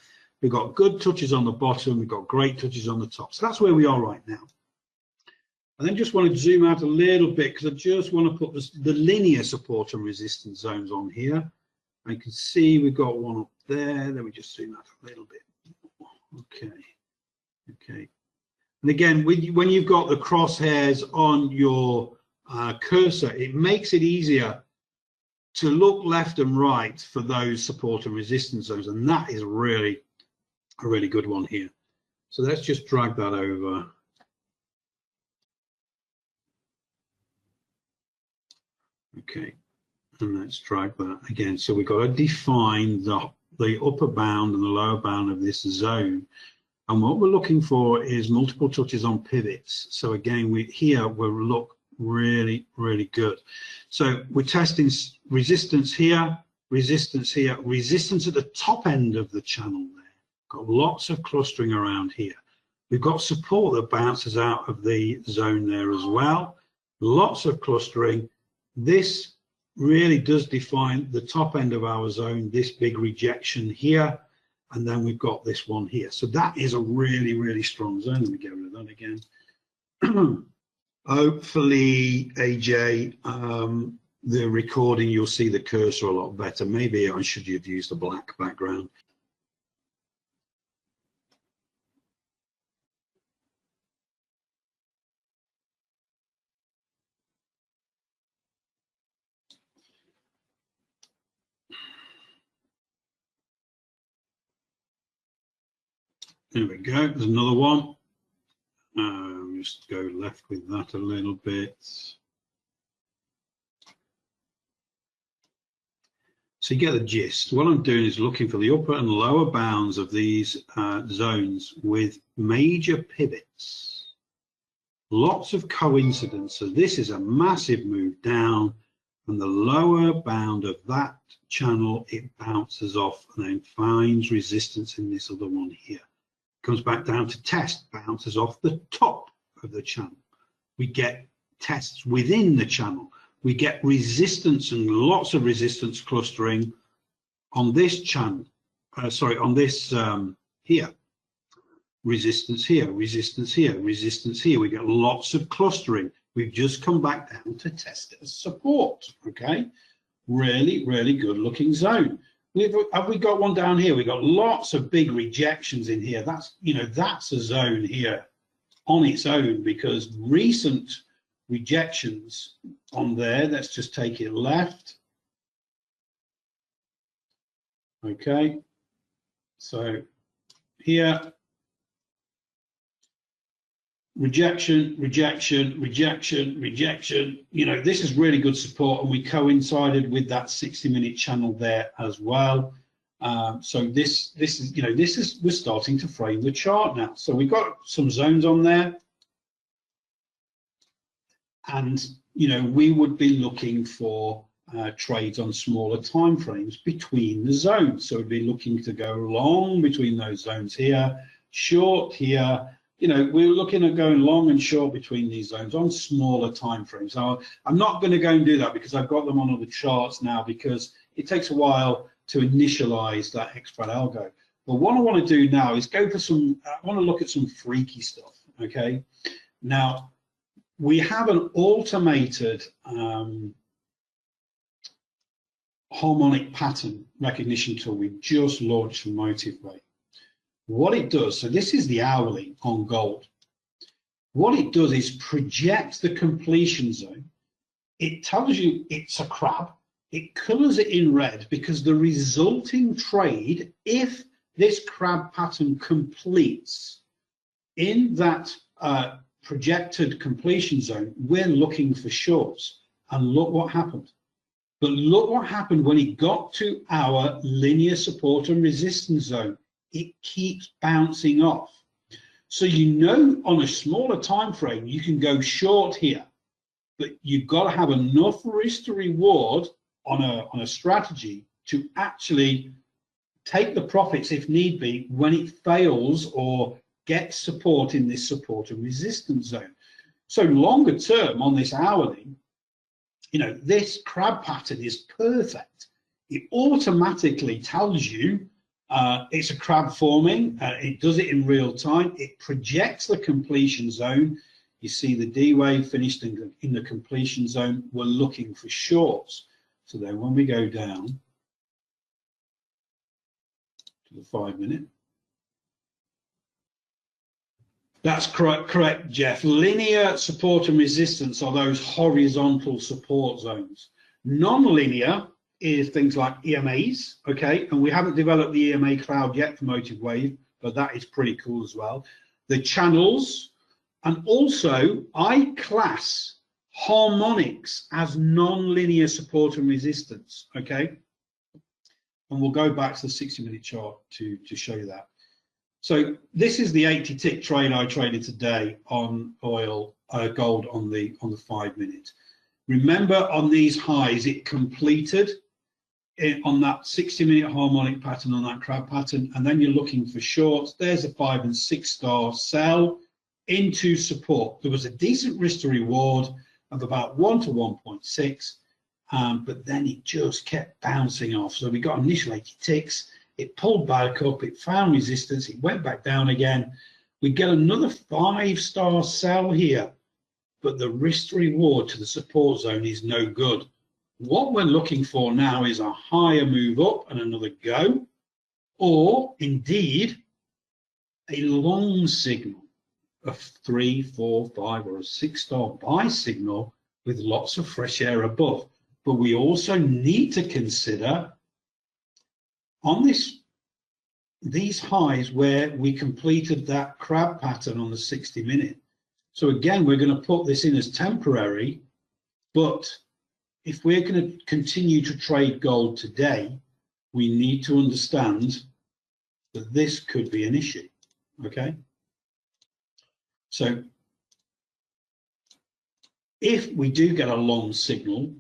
We've got good touches on the bottom. We've got great touches on the top. So that's where we are right now. I then just want to zoom out a little bit because I just want to put the linear support and resistance zones on here. I can see we've got one up there. Let me just zoom out a little bit. Okay. And again, when you've got the crosshairs on your cursor, it makes it easier to look left and right for those support and resistance zones, and that is really a really good one here. So let's just drag that over. Okay, and let's drag that again. So we've got to define the upper bound and the lower bound of this zone. And what we're looking for is multiple touches on pivots. So again, we'll look really, really good. So we're testing resistance here, resistance here, resistance at the top end of the channel there. Got lots of clustering around here. We've got support that bounces out of the zone there as well. Lots of clustering. This really does define the top end of our zone, this big rejection here. And then we've got this one here. So that is a really, really strong zone. Let me get rid of that again. Hopefully, AJ, the recording, you'll see the cursor a lot better. Maybe I should have used a black background. There we go. There's another one. Just go left with that a little bit. So you get the gist. What I'm doing is looking for the upper and lower bounds of these zones with major pivots. Lots of coincidence. So this is a massive move down, and the lower bound of that channel, it bounces off and then finds resistance in this other one here. Comes back down to test, bounces off the top of the channel. We get tests within the channel. We get resistance and lots of resistance clustering on this channel. On this here. Resistance here, resistance here, resistance here. We get lots of clustering. We've just come back down to test it as support. Okay, really, really good looking zone. Have we got one down here? We've got lots of big rejections in here. That's, that's a zone here on its own, because recent rejections on there, let's just take it left. Okay, so here, rejection, rejection, rejection, rejection. This is really good support, and we coincided with that 60-minute channel there as well. So this is we're starting to frame the chart now. So we've got some zones on there, and we would be looking for trades on smaller time frames between the zones. So we'd be looking to go long between those zones here, short here. We're looking at going long and short between these zones on smaller time frames. Now, I'm not going to go and do that because I've got them on other charts now, because it takes a while to initialize that XPRAD algo. But what I want to do now is go for I want to look at some freaky stuff, okay? Now, we have an automated harmonic pattern recognition tool we just launched from Motivate. What it does, so this is the hourly on gold. What it does is project the completion zone. It tells you it's a crab. It colors it in red because the resulting trade, if this crab pattern completes in that projected completion zone, we're looking for shorts. And look what happened. But look what happened when it got to our linear support and resistance zone. It keeps bouncing off. So on a smaller time frame, you can go short here, but you've got to have enough risk to reward on a strategy to actually take the profits if need be when it fails or gets support in this support and resistance zone. So longer term on this hourly, this crab pattern is perfect. It automatically tells you it's a crab forming. It does it in real time. It projects the completion zone. You see the D wave finished in the completion zone. We're looking for shorts. So then when we go down to the 5 minute, That's correct, Jeff. Linear support and resistance are those horizontal support zones. Non-linear is things like EMAs, okay? And we haven't developed the EMA cloud yet for Motive Wave, but that is pretty cool as well. The channels, and also I class harmonics as non-linear support and resistance, okay? And we'll go back to the 60-minute chart to show you that. So this is the 80-tick trade I traded today on gold on the 5-minute. Remember, on these highs, it completed on that 60-minute harmonic pattern, on that crab pattern, and then you're looking for shorts. There's a 5 and 6 star sell into support. There was a decent risk to reward of about 1 to 1.6, but then it just kept bouncing off. So we got initial 80 ticks. It pulled back up, it found resistance, it went back down again. We get another 5-star sell here, but the risk to reward to the support zone is no good. What we're looking for now is a higher move up and another go, or indeed a long signal, a 3, 4, 5 or a 6-star buy signal with lots of fresh air above. But we also need to consider on these highs where we completed that crab pattern on the 60-minute. So again, we're going to put this in as temporary, but if we're going to continue to trade gold today, we need to understand that this could be an issue, okay? So if we do get a long signal,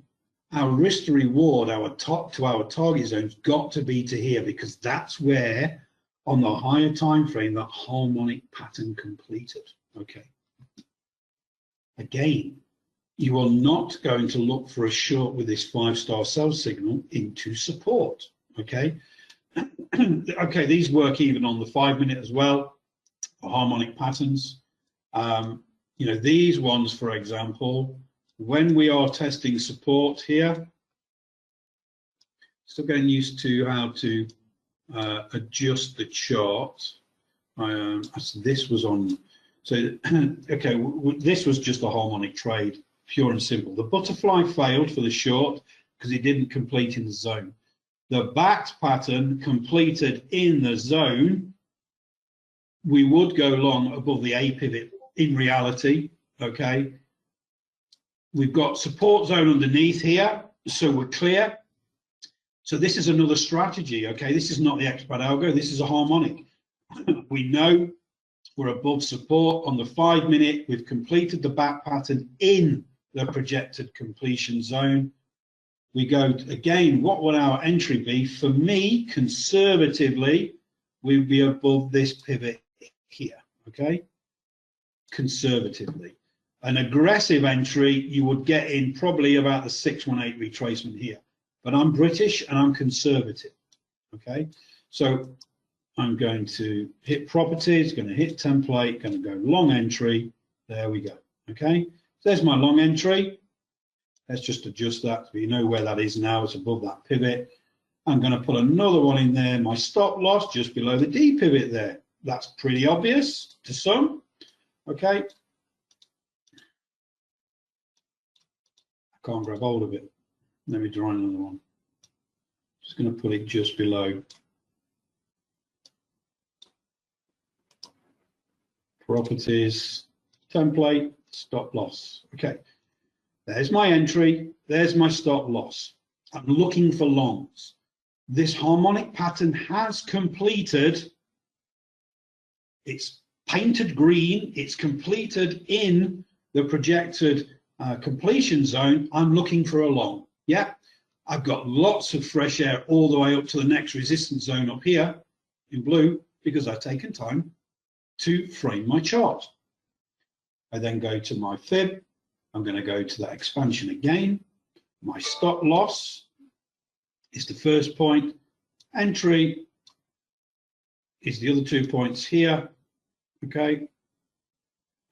our risk to reward, our target zone's got to be to here, because that's where on the higher time frame that harmonic pattern completed. Okay. Again, you are not going to look for a short with this 5-star sell signal into support. Okay. Okay, these work even on the 5-minute as well, the harmonic patterns. You know, these ones, for example, when we are testing support here, still getting used to how to adjust the chart. This was on, so okay, this was just a harmonic trade, pure and simple. The butterfly failed for the short because it didn't complete in the zone. The backed pattern completed in the zone. We would go long above the A pivot in reality, okay? We've got support zone underneath here, so we're clear. So this is another strategy, okay? This is not the expat algo, this is a harmonic. We know we're above support on the 5-minute. We've completed the back pattern in the projected completion zone. We go again, what would our entry be? For me, conservatively, we'd be above this pivot here, okay? Conservatively. An aggressive entry, you would get in probably about the 618 retracement here. But I'm British and I'm conservative, okay? So I'm going to hit properties, going to hit template, going to go long entry. There we go, okay? There's my long entry. Let's just adjust that so you know where that is now. It's above that pivot. I'm going to put another one in there, my stop loss just below the D pivot there. That's pretty obvious to some, okay? I can't grab hold of it. Let me draw another one. Just going to put it just below. Properties, template, stop loss. Okay, there's my entry, there's my stop loss. I'm looking for longs. This harmonic pattern has completed. It's painted green, it's completed in the projected completion zone. I'm looking for a long. Yeah, I've got lots of fresh air all the way up to the next resistance zone up here in blue because I've taken time to frame my chart. I then go to my fib. I'm going to go to that expansion again. My stop loss is the first point. Entry is the other 2 points here. Okay.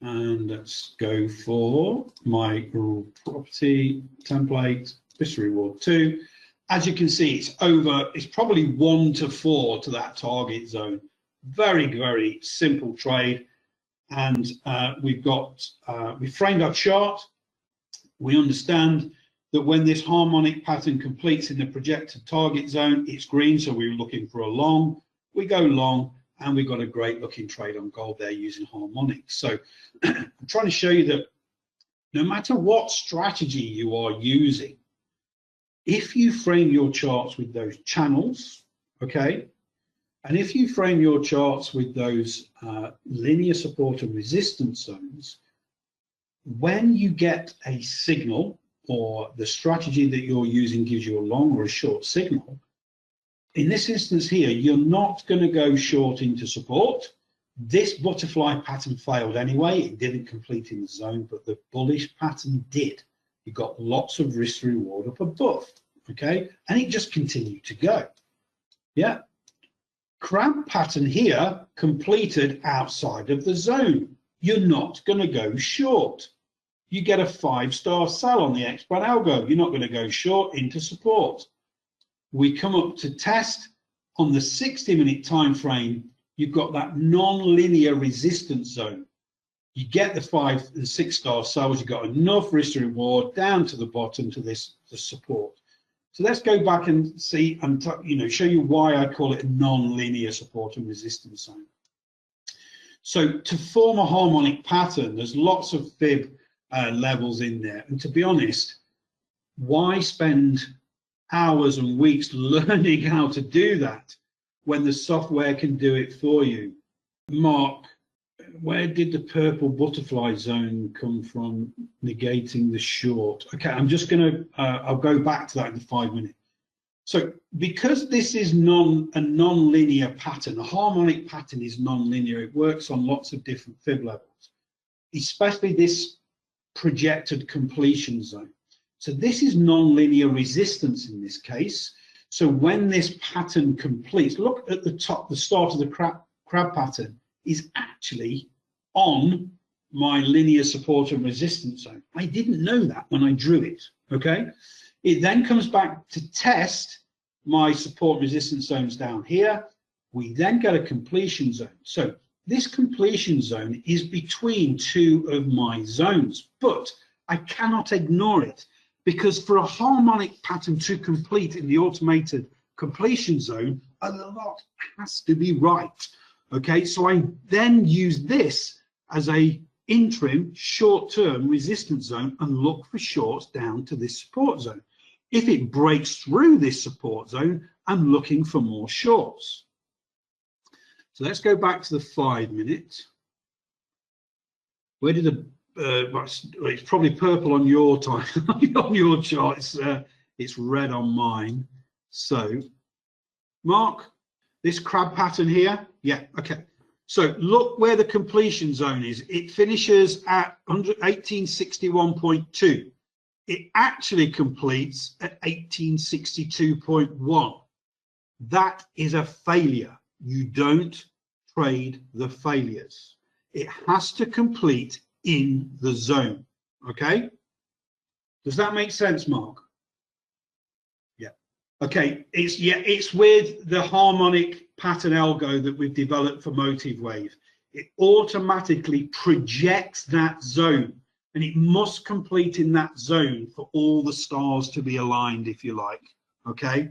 And let's go for my property template, risk reward 2. As you can see, it's probably 1 to 4 to that target zone. Very, very simple trade. and we framed our chart. We understand that when this harmonic pattern completes in the projected target zone, it's green, so we're looking for a long. We go long, and we've got a great looking trade on gold there using Harmonic. So I'm trying to show you that no matter what strategy you are using, if you frame your charts with those channels, okay, and if you frame your charts with those linear support and resistance zones, when you get a signal or the strategy that you're using gives you a long or a short signal, in this instance here, you're not going to go short into support. This butterfly pattern failed anyway. It didn't complete in the zone, but the bullish pattern did. You got lots of risk to reward up above, okay? And it just continued to go. Yeah. Crab pattern here completed outside of the zone. You're not going to go short. You get a 5-star sell on the expert algo. You're not going to go short into support. We come up to test on the 60-minute time frame. You've got that non-linear resistance zone. You get the 5 and 6-star sells. You've got enough risk to reward down to the bottom to the support. So let's go back and see and show you why I call it a non-linear support and resistance zone. So to form a harmonic pattern, there's lots of fib levels in there, and to be honest, why spend hours and weeks learning how to do that when the software can do it for you? Mark, where did the purple butterfly zone come from negating the short? Okay, I'm just going to, I'll go back to that in 5 minutes. So because this is a non-linear pattern, a harmonic pattern is non-linear. It works on lots of different fib levels, especially this projected completion zone. So this is non-linear resistance in this case. So when this pattern completes, look at the top, the start of the crab pattern is actually on my linear support and resistance zone. I didn't know that when I drew it, okay? It then comes back to test my support resistance zones down here. We then get a completion zone. So this completion zone is between two of my zones, but I cannot ignore it, because for a harmonic pattern to complete in the automated completion zone, a lot has to be right. Okay, so I then use this as a interim short-term resistance zone and look for shorts down to this support zone. If it breaks through this support zone, I'm looking for more shorts. So let's go back to the 5 minute. Where did the it's probably purple on your time on your chart. It's red on mine. So Mark, this crab pattern here, yeah, okay. So look where the completion zone is. It finishes at 1861.2. It actually completes at 1862.1. That is a failure. You don't trade the failures. It has to complete in the zone. Okay, does that make sense, Mark? Yeah. Okay, it's with the harmonic pattern algo that we've developed for Motive Wave. It automatically projects that zone, and it must complete in that zone for all the stars to be aligned, if you like. Okay,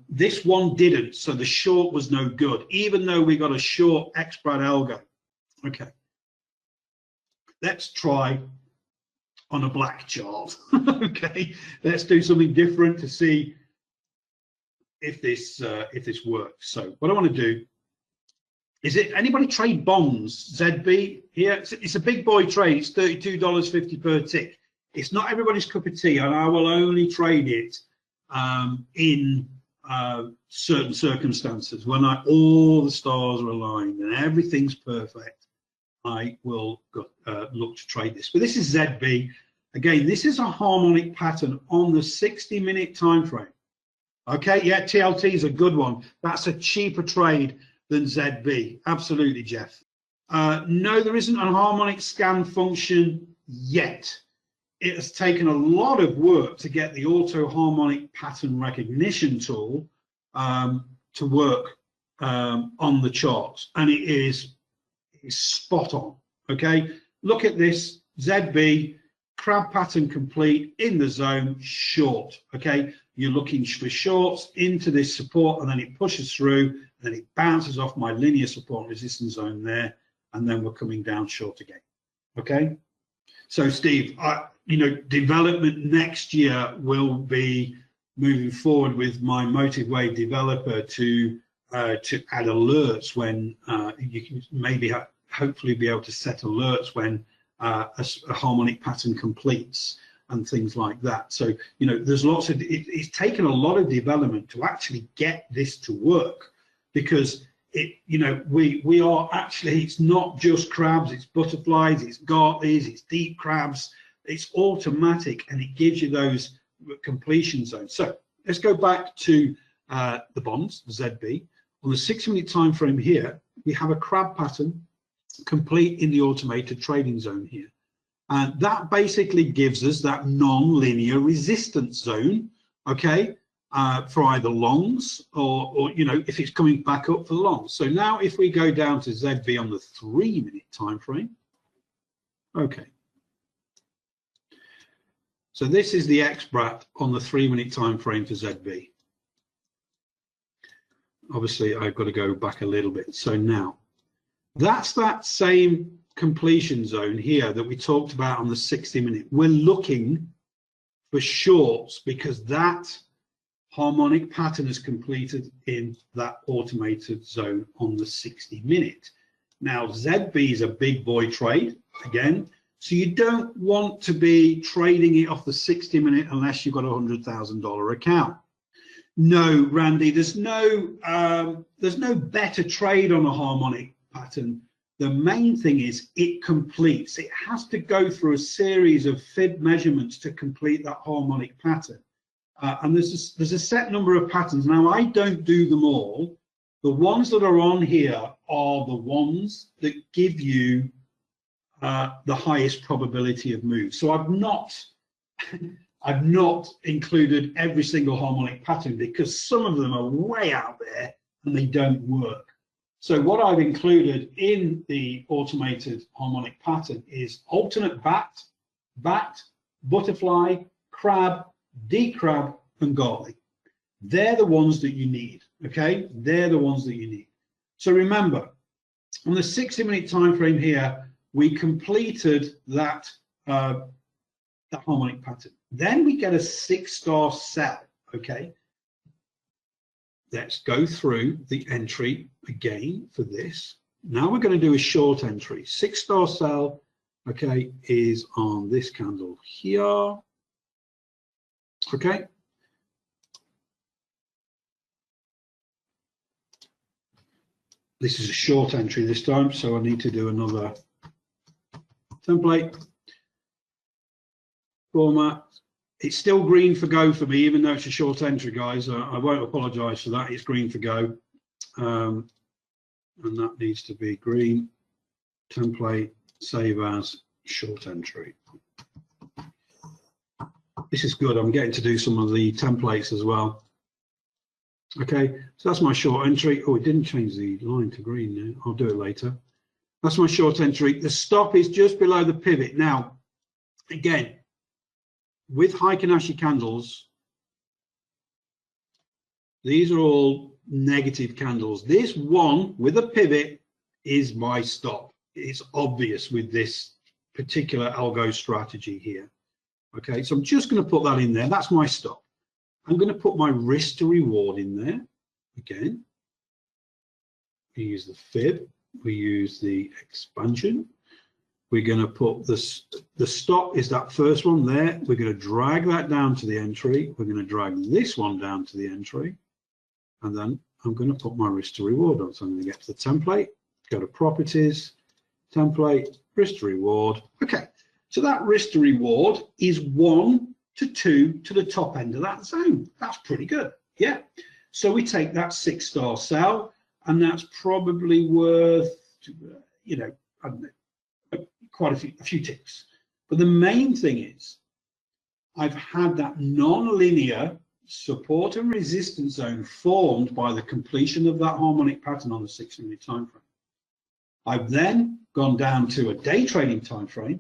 this one didn't, so the short was no good, even though we got a short expert algo. Okay, let's try on a black chart. Okay, let's do something different to see if this works. So what I want to do is, anybody trade bonds? ZB here, it's a big boy trade. It's $32.50 per tick. It's not everybody's cup of tea, and I will only trade it in certain circumstances when all the stars are aligned and everything's perfect. I will look to trade this. But this is ZB. Again, this is a harmonic pattern on the 60-minute time frame. Okay, yeah, TLT is a good one. That's a cheaper trade than ZB. Absolutely, Jeff. No, there isn't a harmonic scan function yet. It has taken a lot of work to get the auto harmonic pattern recognition tool to work on the charts, and it is spot on. Okay, look at this ZB, crab pattern complete in the zone, short. Okay, you're looking for shorts into this support, and then it pushes through, and then it bounces off my linear support and resistance zone there, and then we're coming down short again. Okay, so Steve, you know, development next year will be moving forward with my Motive Wave developer to add alerts when you can maybe hopefully be able to set alerts when a harmonic pattern completes and things like that. So, you know, there's lots of, it's taken a lot of development to actually get this to work, because it, you know, we are actually, it's not just crabs, it's butterflies, it's gartleys, it's deep crabs, it's automatic, and it gives you those completion zones. So let's go back to the bonds, ZB. On the 60-minute time frame here, we have a crab pattern complete in the automated trading zone here. And that basically gives us that non-linear resistance zone, okay, for either longs or, you know, if it's coming back up for the longs. So now if we go down to ZB on the 3-minute time frame, okay. So this is the XBRAT on the 3-minute time frame for ZB. Obviously, I've got to go back a little bit. So now, that's that same completion zone here that we talked about on the 60-minute. We're looking for shorts because that harmonic pattern is completed in that automated zone on the 60-minute. Now, ZB is a big boy trade, again, so you don't want to be trading it off the 60-minute unless you've got a $100,000 account. No, Randy, there's no better trade on a harmonic pattern. The main thing is it completes. It has to go through a series of fib measurements to complete that harmonic pattern. And there's a set number of patterns. Now, I don't do them all. The ones that are on here are the ones that give you the highest probability of move. So I've not included every single harmonic pattern because some of them are way out there and they don't work. So what I've included in the automated harmonic pattern is alternate bat, butterfly, crab, D-crab, and gartley. They're the ones that you need, okay? They're the ones that you need. So remember, on the 60-minute time frame here, we completed that harmonic pattern. Then we get a 6-star sell, okay? Let's go through the entry again for this. Now we're going to do a short entry. 6-star sell, okay, is on this candle here, okay? This is a short entry this time, so I need to do another template format. It's still green for go for me, even though it's a short entry, guys. I won't apologize for that. It's green for go. And that needs to be green, template, save as, short entry. This is good. I'm getting to do some of the templates as well. Okay, so that's my short entry. Oh, it didn't change the line to green now. I'll do it later. That's my short entry. The stop is just below the pivot. Now, again, with Heikin-Ashi candles, these are all negative candles. This one with a pivot is my stop. It's obvious with this particular algo strategy here. Okay, so I'm just going to put that in there. That's my stop. I'm going to put my risk to reward in there. Again, we use the fib, we use the expansion. We're going to put this, the stop is that first one there. We're going to drag that down to the entry. We're going to drag this one down to the entry. And then I'm going to put my risk to reward on. So I'm going to get to the template, go to properties, template, risk to reward. Okay, so that risk to reward is 1 to 2 to the top end of that zone. That's pretty good, yeah. So we take that 6-star sell, and that's probably worth, you know, I don't know, quite a few ticks. But the main thing is I've had that non-linear support and resistance zone formed by the completion of that harmonic pattern on the 60-minute time frame. I've then gone down to a day trading time frame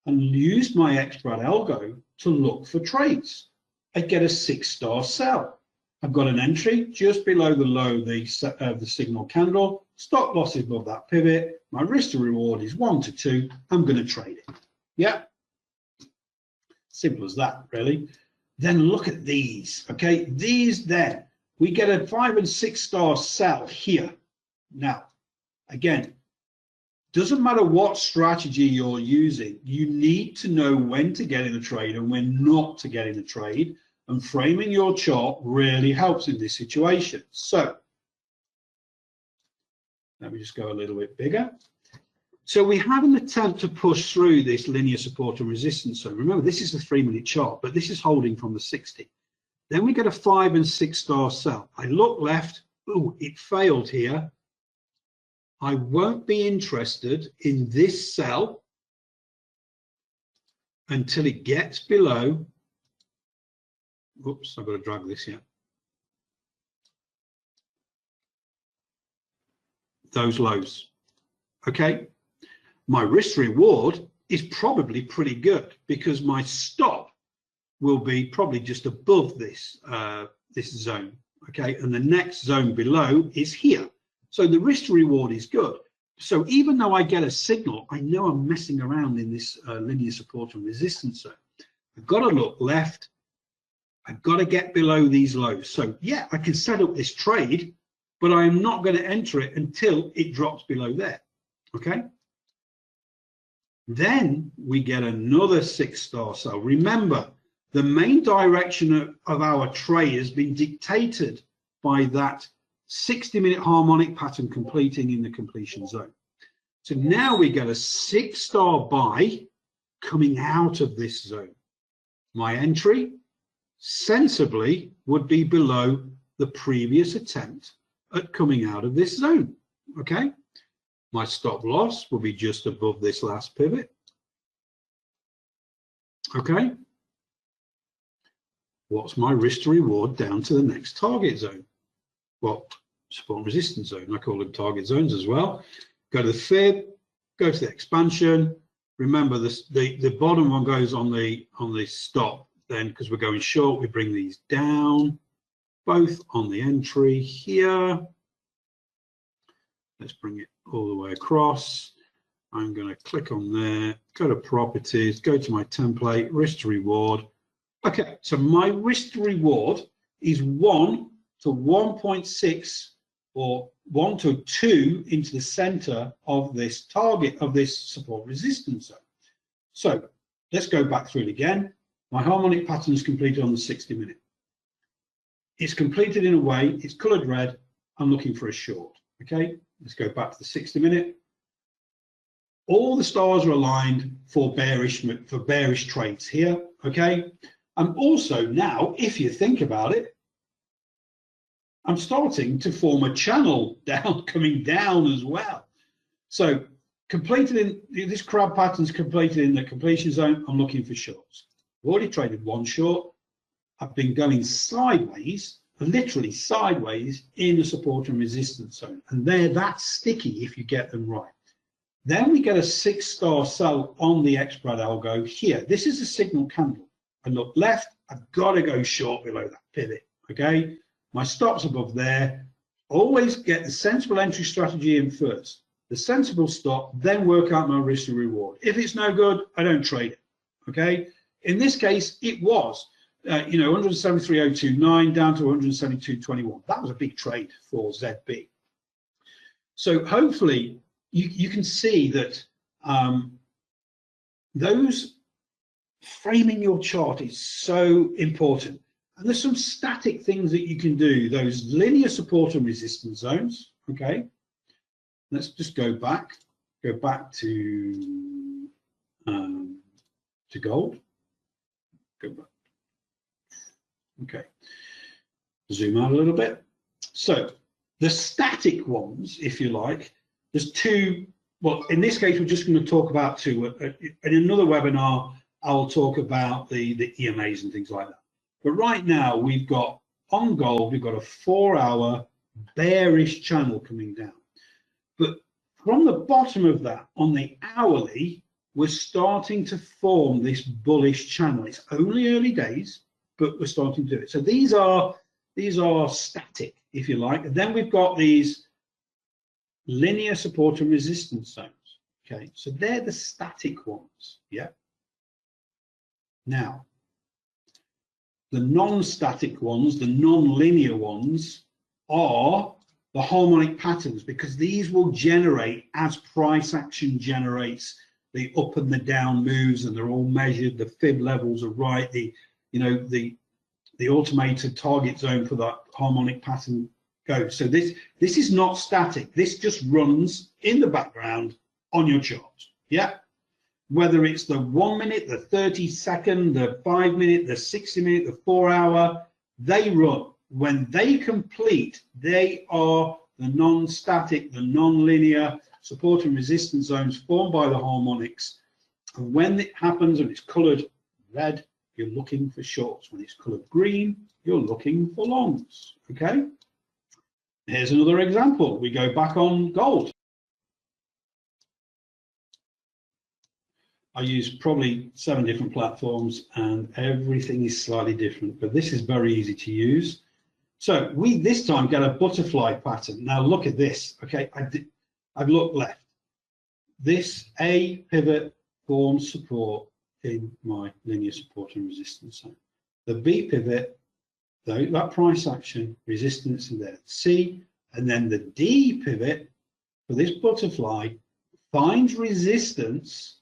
and used my expert algo to look for trades. I get a 6-star sell. I've got an entry just below the low of the signal candle. Stop loss is above that pivot. My risk to reward is 1 to 2. I'm going to trade it. Yeah. Simple as that, really. Then look at these. Okay, these then we get a 5- and 6-star sell here. Now, again, doesn't matter what strategy you're using, you need to know when to get in a trade and when not to get in a trade, and framing your chart really helps in this situation. So let me just go a little bit bigger. So we have an attempt to push through this linear support and resistance zone. Remember, this is the 3-minute chart, but this is holding from the 60. Then we get a 5- and 6-star sell. I look left. Oh, it failed here. I won't be interested in this sell until it gets below. Oops, I've got to drag this here. Those lows. Okay. My risk reward is probably pretty good because my stop will be probably just above this this zone. Okay, and the next zone below is here. So the risk to reward is good. So even though I get a signal, I know I'm messing around in this linear support and resistance zone. I've got to look left. I've got to get below these lows. So yeah, I can set up this trade, but I am not going to enter it until it drops below there. Okay. Then we get another 6-star sell. Remember, the main direction of our trade has been dictated by that 60-minute harmonic pattern completing in the completion zone. So now we get a 6-star buy coming out of this zone. My entry sensibly would be below the previous attempt at coming out of this zone. Okay. My stop loss will be just above this last pivot. Okay. What's my risk to reward down to the next target zone? Well, support and resistance zone. I call them target zones as well. Go to the fib, go to the expansion. Remember this, the bottom one goes on the stop then, because we're going short, we bring these down, both on the entry here. Let's bring it all the way across. I'm going to click on there, go to properties, go to my template, risk to reward. Okay, so my risk to reward is 1 to 1.6 or 1 to 2 into the center of this target of this support resistance zone. So let's go back through it again. My harmonic pattern is completed on the 60-minute. It's completed in a way, it's colored red. I'm looking for a short. Okay, let's go back to the 60-minute. All the stars are aligned for bearish trades here. Okay, and also now, if you think about it, I'm starting to form a channel down, coming down as well. So completed in this crab pattern's completed in the completion zone. I'm looking for shorts. I've already traded one short. I've been going sideways, literally sideways in the support and resistance zone, and they're that sticky if you get them right. Then we get a 6-star sell on the expert algo here. This is a signal candle. I look left, I've got to go short below that pivot. Okay, my stop's above there. Always get the sensible entry strategy in first, the sensible stop, then work out my risk and reward. If it's no good, I don't trade it. Okay, in this case, it was 173.029 down to 172.21. That was a big trade for ZB. So hopefully you can see that those framing your chart is so important. And there's some static things that you can do, those linear support and resistance zones. Okay, let's just go back to gold. Go back. Okay, zoom out a little bit. So the static ones, if you like, there's two. Well, in this case, we're just going to talk about two. In another webinar, I'll talk about the EMAs and things like that. But right now, we've got on gold, we've got a 4-hour bearish channel coming down. But From the bottom of that, on the hourly, we're starting to form this bullish channel. It's only early days, but we're starting to do it. So these are static, if you like. And then we've got these linear support and resistance zones. Okay, so they're the static ones. Yeah. Now, the non-static ones, the non-linear ones, are the harmonic patterns, because these will generate as price action generates the up and the down moves, and they're all measured. The fib levels are right. The automated target zone for that harmonic pattern goes. So this is not static. This just runs in the background on your chart. Yeah. Whether it's the 1 minute, the 30-second, the 5 minute, the 60 minute, the 4 hour, they run. When they complete, they are the non-static, the non-linear support and resistance zones formed by the harmonics. And when it happens and it's colored red, you're looking for shorts. When it's colored green, you're looking for longs. Okay. Here's another example. We go back on gold. I use probably 7 different platforms and everything is slightly different, but this is very easy to use. So we this time get a butterfly pattern. Now look at this. Okay, I've looked left. This A pivot forms support in my linear support and resistance zone. The B pivot, though, that price action, resistance in there. C, and then the D pivot for this butterfly finds resistance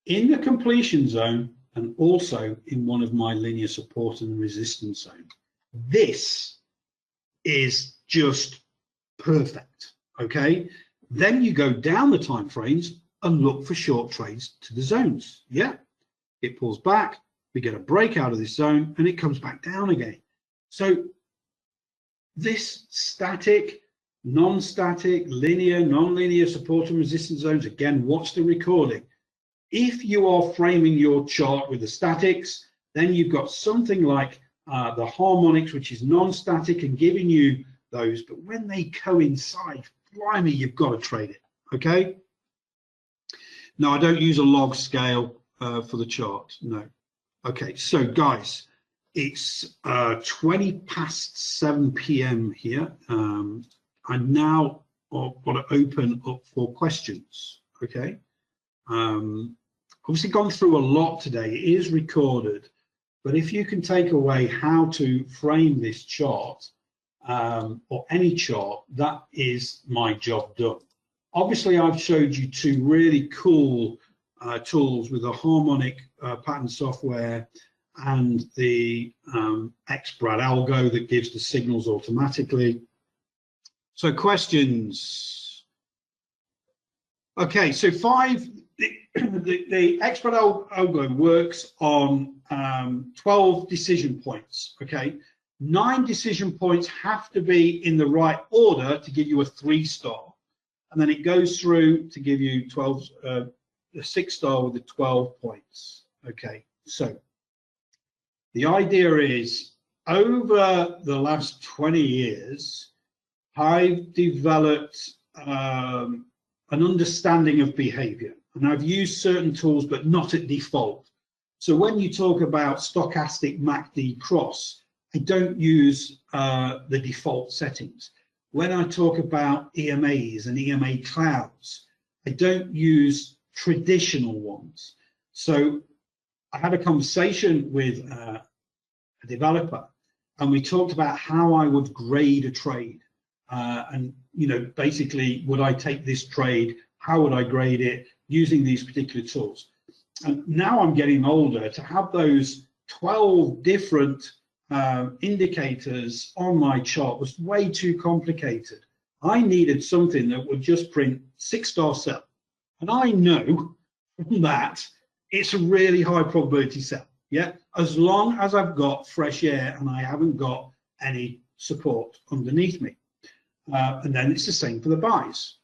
in the completion zone and also in one of my linear support and resistance zones. This is just perfect. Okay, then you go down the time frames and look for short trades to the zones. Yeah, it pulls back, we get a break out of this zone, and it comes back down again. So this static, non-static, linear, non-linear support and resistance zones, again, watch the recording. If you are framing your chart with the statics, then you've got something like the harmonics, which is non-static and giving you those, but when they coincide, blimey, you've got to trade it. Okay. Now, I don't use a log scale for the chart. No. Okay. So, guys, it's 20 past 7 p.m. here. I now want to open up for questions. Okay. Obviously, gone through a lot today. It is recorded, but if you can take away how to frame this chart or any chart, that is my job done. Obviously, I've showed you 2 really cool tools with the Harmonic pattern software and the XBRAD algo that gives the signals automatically. So questions. Okay, so 5, the XBRAD algo works on 12 decision points, okay? 9 decision points have to be in the right order to give you a 3-star. And then it goes through to give you 12, a 6-star with the 12 points. Okay, so the idea is over the last 20 years, I've developed an understanding of behavior. And I've used certain tools, but not at default. So when you talk about stochastic MACD cross, I don't use the default settings. When I talk about EMAs and EMA clouds, I don't use traditional ones. So I had a conversation with a developer, and we talked about how I would grade a trade. And, you know, basically, would I take this trade? How would I grade it using these particular tools? And now I'm getting older, to have those 12 different indicators on my chart was way too complicated. I needed something that would just print 6-star sell. And I know from that, it's a really high probability sell. Yeah, as long as I've got fresh air and I haven't got any support underneath me. And then it's the same for the buys.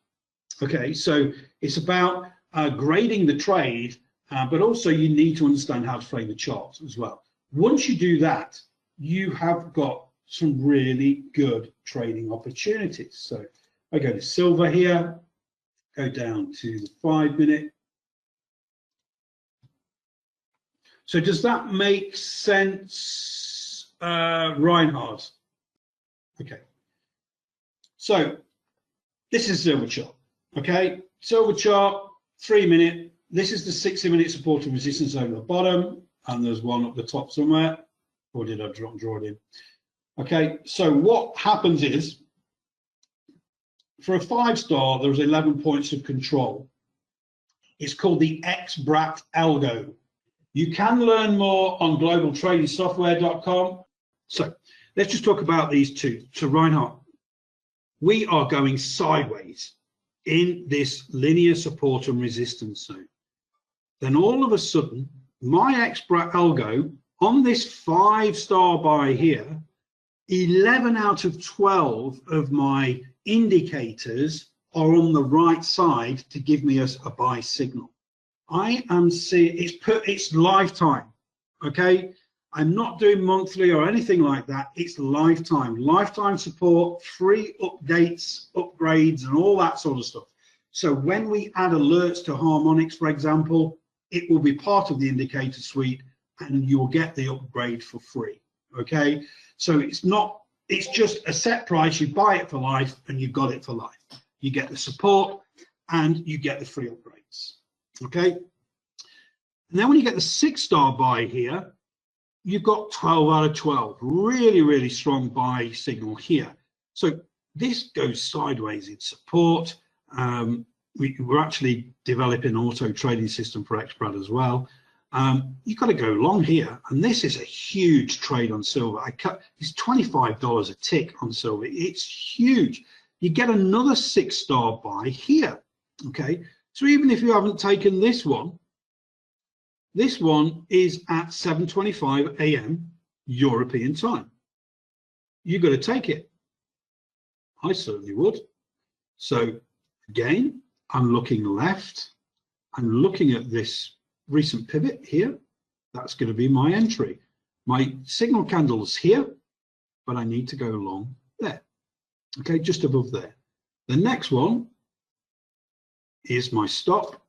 Okay, so it's about grading the trade, but also you need to understand how to frame the chart as well. Once you do that, you have got some really good trading opportunities. So I go to silver here. go down to the 5 minute. So does that make sense, Reinhard? Okay. So this is silver chart. Okay, silver chart, 3 minute. This is the 60 minute support and resistance over the bottom, and there's one up the top somewhere. Or did I draw it in? Okay, so what happens is, for a 5-star, there's 11 points of control. It's called the XBRAT algo. You can learn more on globaltradingsoftware.com. So let's just talk about these two. So Reinhard, we are going sideways in this linear support and resistance zone. Then all of a sudden, my XBRAT algo on this 5-star buy here, 11 out of 12 of my indicators are on the right side to give me a buy signal. I am seeing it's lifetime. Okay, I'm not doing monthly or anything like that. It's lifetime support, free updates, upgrades, and all that sort of stuff. So when we add alerts to Harmonics, for example, it will be part of the indicator suite, and you will get the upgrade for free. Okay, so it's just a set price. You buy it for life, and you've got it for life. You get the support, and you get the free upgrades. Okay, and then when you get the 6-star buy here, you've got 12 out of 12. Really, really strong buy signal here. So this goes sideways in support. We're actually developing an auto trading system for XBRAT as well. You've got to go long here, and this is a huge trade on silver. It's $25 a tick on silver. It's huge. You get another 6-star buy here. Okay, so even if you haven't taken this one is at 7:25 a.m. European time. You've got to take it. I certainly would. So again, I'm looking left. I'm looking at this recent pivot here. That's going to be my entry. My signal candle's here, but I need to go long there. Okay, just above there. The next one is my stop.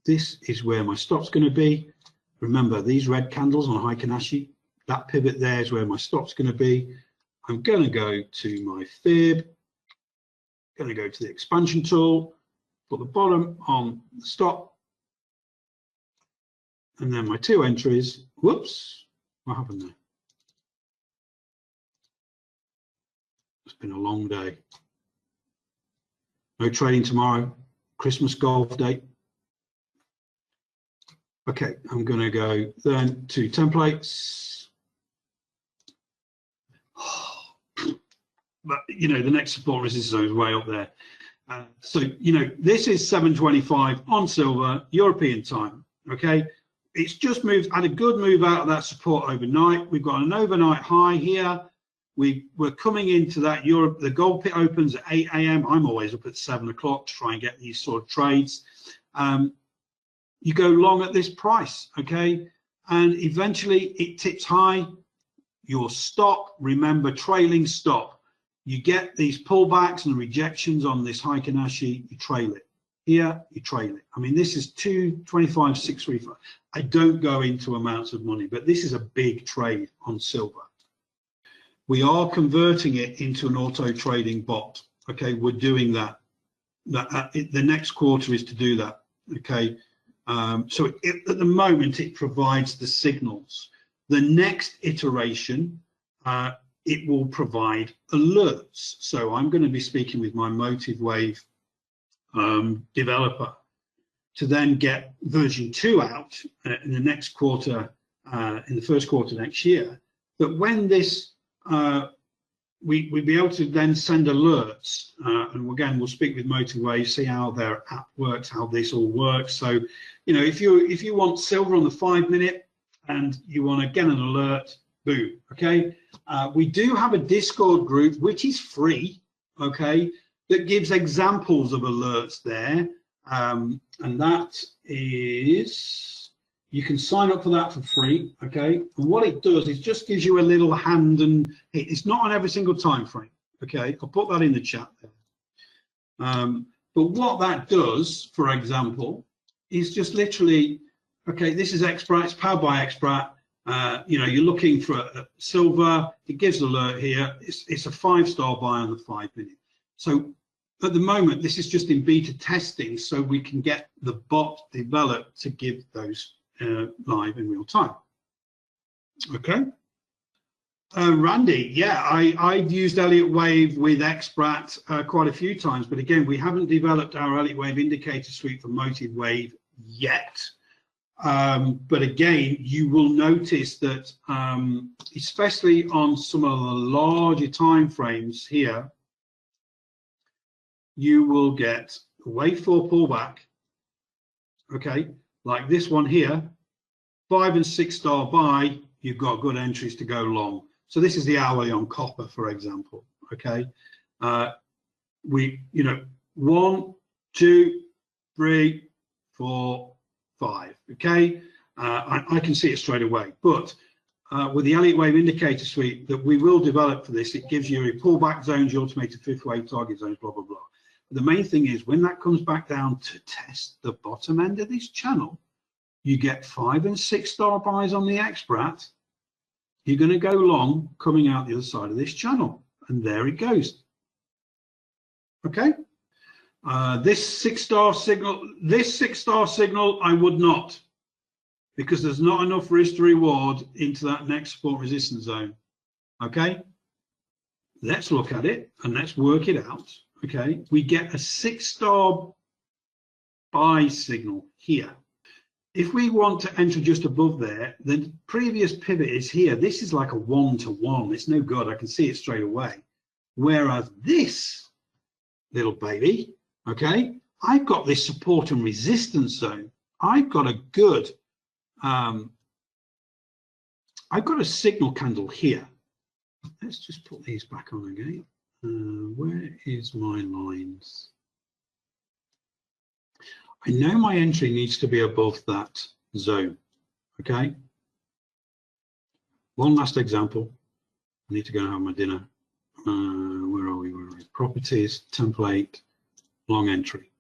This is where my stop's going to be. Remember, these red candles on Heikin-Ashi, that pivot there is where my stop's going to be. I'm going to go to my fib, going to go to the expansion tool, put the bottom on the stop, and then my 2 entries. Whoops, what happened there? It's been a long day. No trading tomorrow, Christmas golf day. Okay, I'm going to go then to templates. But you know, the next support resistance zone is way up there. So you know, this is 7:25 on silver European time. Okay, it's just moved, had a good move out of that support overnight. We've got an overnight high here. We're coming into that Europe. The gold pit opens at 8 a.m. I'm always up at 7 o'clock to try and get these sort of trades. You go long at this price, okay, and eventually it tips high. Your stop, remember, trailing stop. You get these pullbacks and rejections on this Heikin-Ashi, you trail it. Here, you trail it. I mean, this is 225, 635. I don't go into amounts of money, but this is a big trade on silver. We are converting it into an auto trading bot. Okay, we're doing that. The next quarter is to do that. Okay. So at the moment, it provides the signals. The next iteration, it will provide alerts. So I'm going to be speaking with my Motive Wave developer to then get version 2 out in the next quarter, in the first quarter next year. But when this, we'll be able to then send alerts, and again, we'll speak with Motive Wave, see how their app works, how this all works. So, you know, if you want silver on the 5 minute and you want to get an alert, boom. Okay, we do have a Discord group which is free. Okay, that gives examples of alerts there, and that is, you can sign up for that for free. Okay, and what it does is just gives you a little hand, and it's not on every single time frame. Okay, I'll put that in the chat there. But what that does, for example, is just literally, okay, this is XBrat, it's powered by XBrat. You know, you're looking for a silver, it gives alert here. It's a 5-star buy on the 5 minute. So at the moment, this is just in beta testing, so we can get the bot developed to give those live in real time. Okay. Randy, yeah, I've used Elliott Wave with XBrat quite a few times, but again, we haven't developed our Elliott Wave indicator suite for Motive Wave yet. But again, you will notice that, especially on some of the larger time frames here, you will get a wave 4 pullback, okay, like this one here, 5 and 6-star buy, you've got good entries to go long. So this is the hourly on copper, for example, okay. You know, 1, 2, 3, 4, 5, okay. I can see it straight away, but with the Elliott Wave indicator suite that we will develop for this, it gives you a pullback zones, your automated 5th wave target zones, blah, blah, blah. But the main thing is when that comes back down to test the bottom end of this channel, you get 5 and 6-star buys on the XBrat. You're going to go long coming out the other side of this channel, and there it goes. Okay. This 6-star signal, I would not, because there's not enough risk to reward into that next support resistance zone. Okay. Let's look at it and let's work it out. Okay. We get a 6-star buy signal here. If we want to enter just above there, the previous pivot is here. This is like a 1-to-1. It's no good. I can see it straight away. Whereas this little baby, okay, I've got this support and resistance zone. I've got a good, I've got a signal candle here. Let's just put these back on again. Where is my lines? I know my entry needs to be above that zone, okay? One last example. I need to go and have my dinner. Where are we? Properties, template, long entry.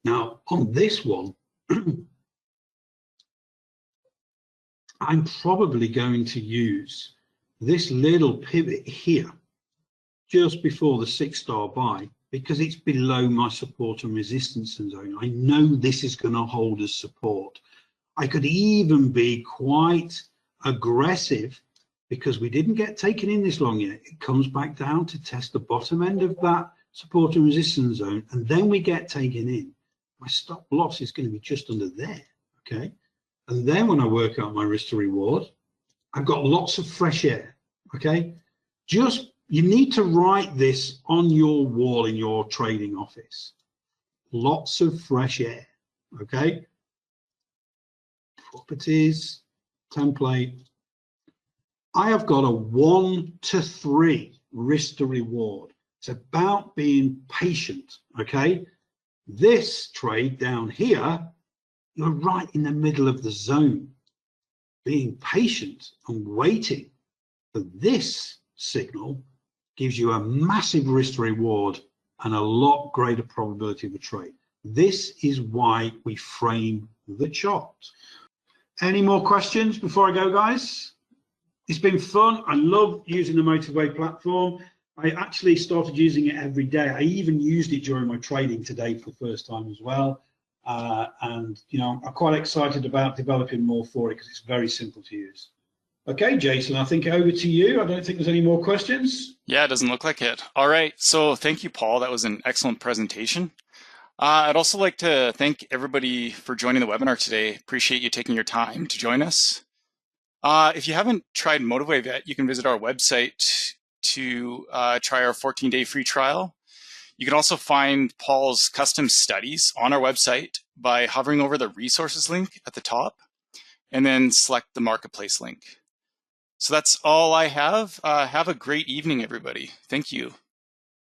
Now, on this one, I'm probably going to use this little pivot here just before the 6-star buy, because it's below my support and resistance zone. I know this is going to hold as support. I could even be quite aggressive because we didn't get taken in this long yet. It comes back down to test the bottom end of that support and resistance zone, and then we get taken in. My stop loss is going to be just under there, okay? And then when I work out my risk to reward, I've got lots of fresh air, okay? You need to write this on your wall in your trading office. Lots of fresh air, okay? Properties, template. I have got a 1-to-3 risk to reward. It's about being patient, okay? This trade down here, you're right in the middle of the zone. Being patient and waiting for this signal gives you a massive risk to reward and a lot greater probability of a trade. This is why we frame the chart. Any more questions before I go, guys? It's been fun. I love using the Motive Wave platform. I actually started using it every day. I even used it during my trading today for the first time as well. And you know, I'm quite excited about developing more for it because it's very simple to use. Okay, Jason, I think over to you. I don't think there's any more questions.
Yeah, it doesn't look like it. All right, so thank you, Paul. That was an excellent presentation. I'd also like to thank everybody for joining the webinar today. Appreciate you taking your time to join us. If you haven't tried MotiveWave yet, you can visit our website to try our 14-day free trial. You can also find Paul's custom studies on our website by hovering over the resources link at the top and then select the marketplace link. So that's all I have. Have a great evening, everybody. Thank you.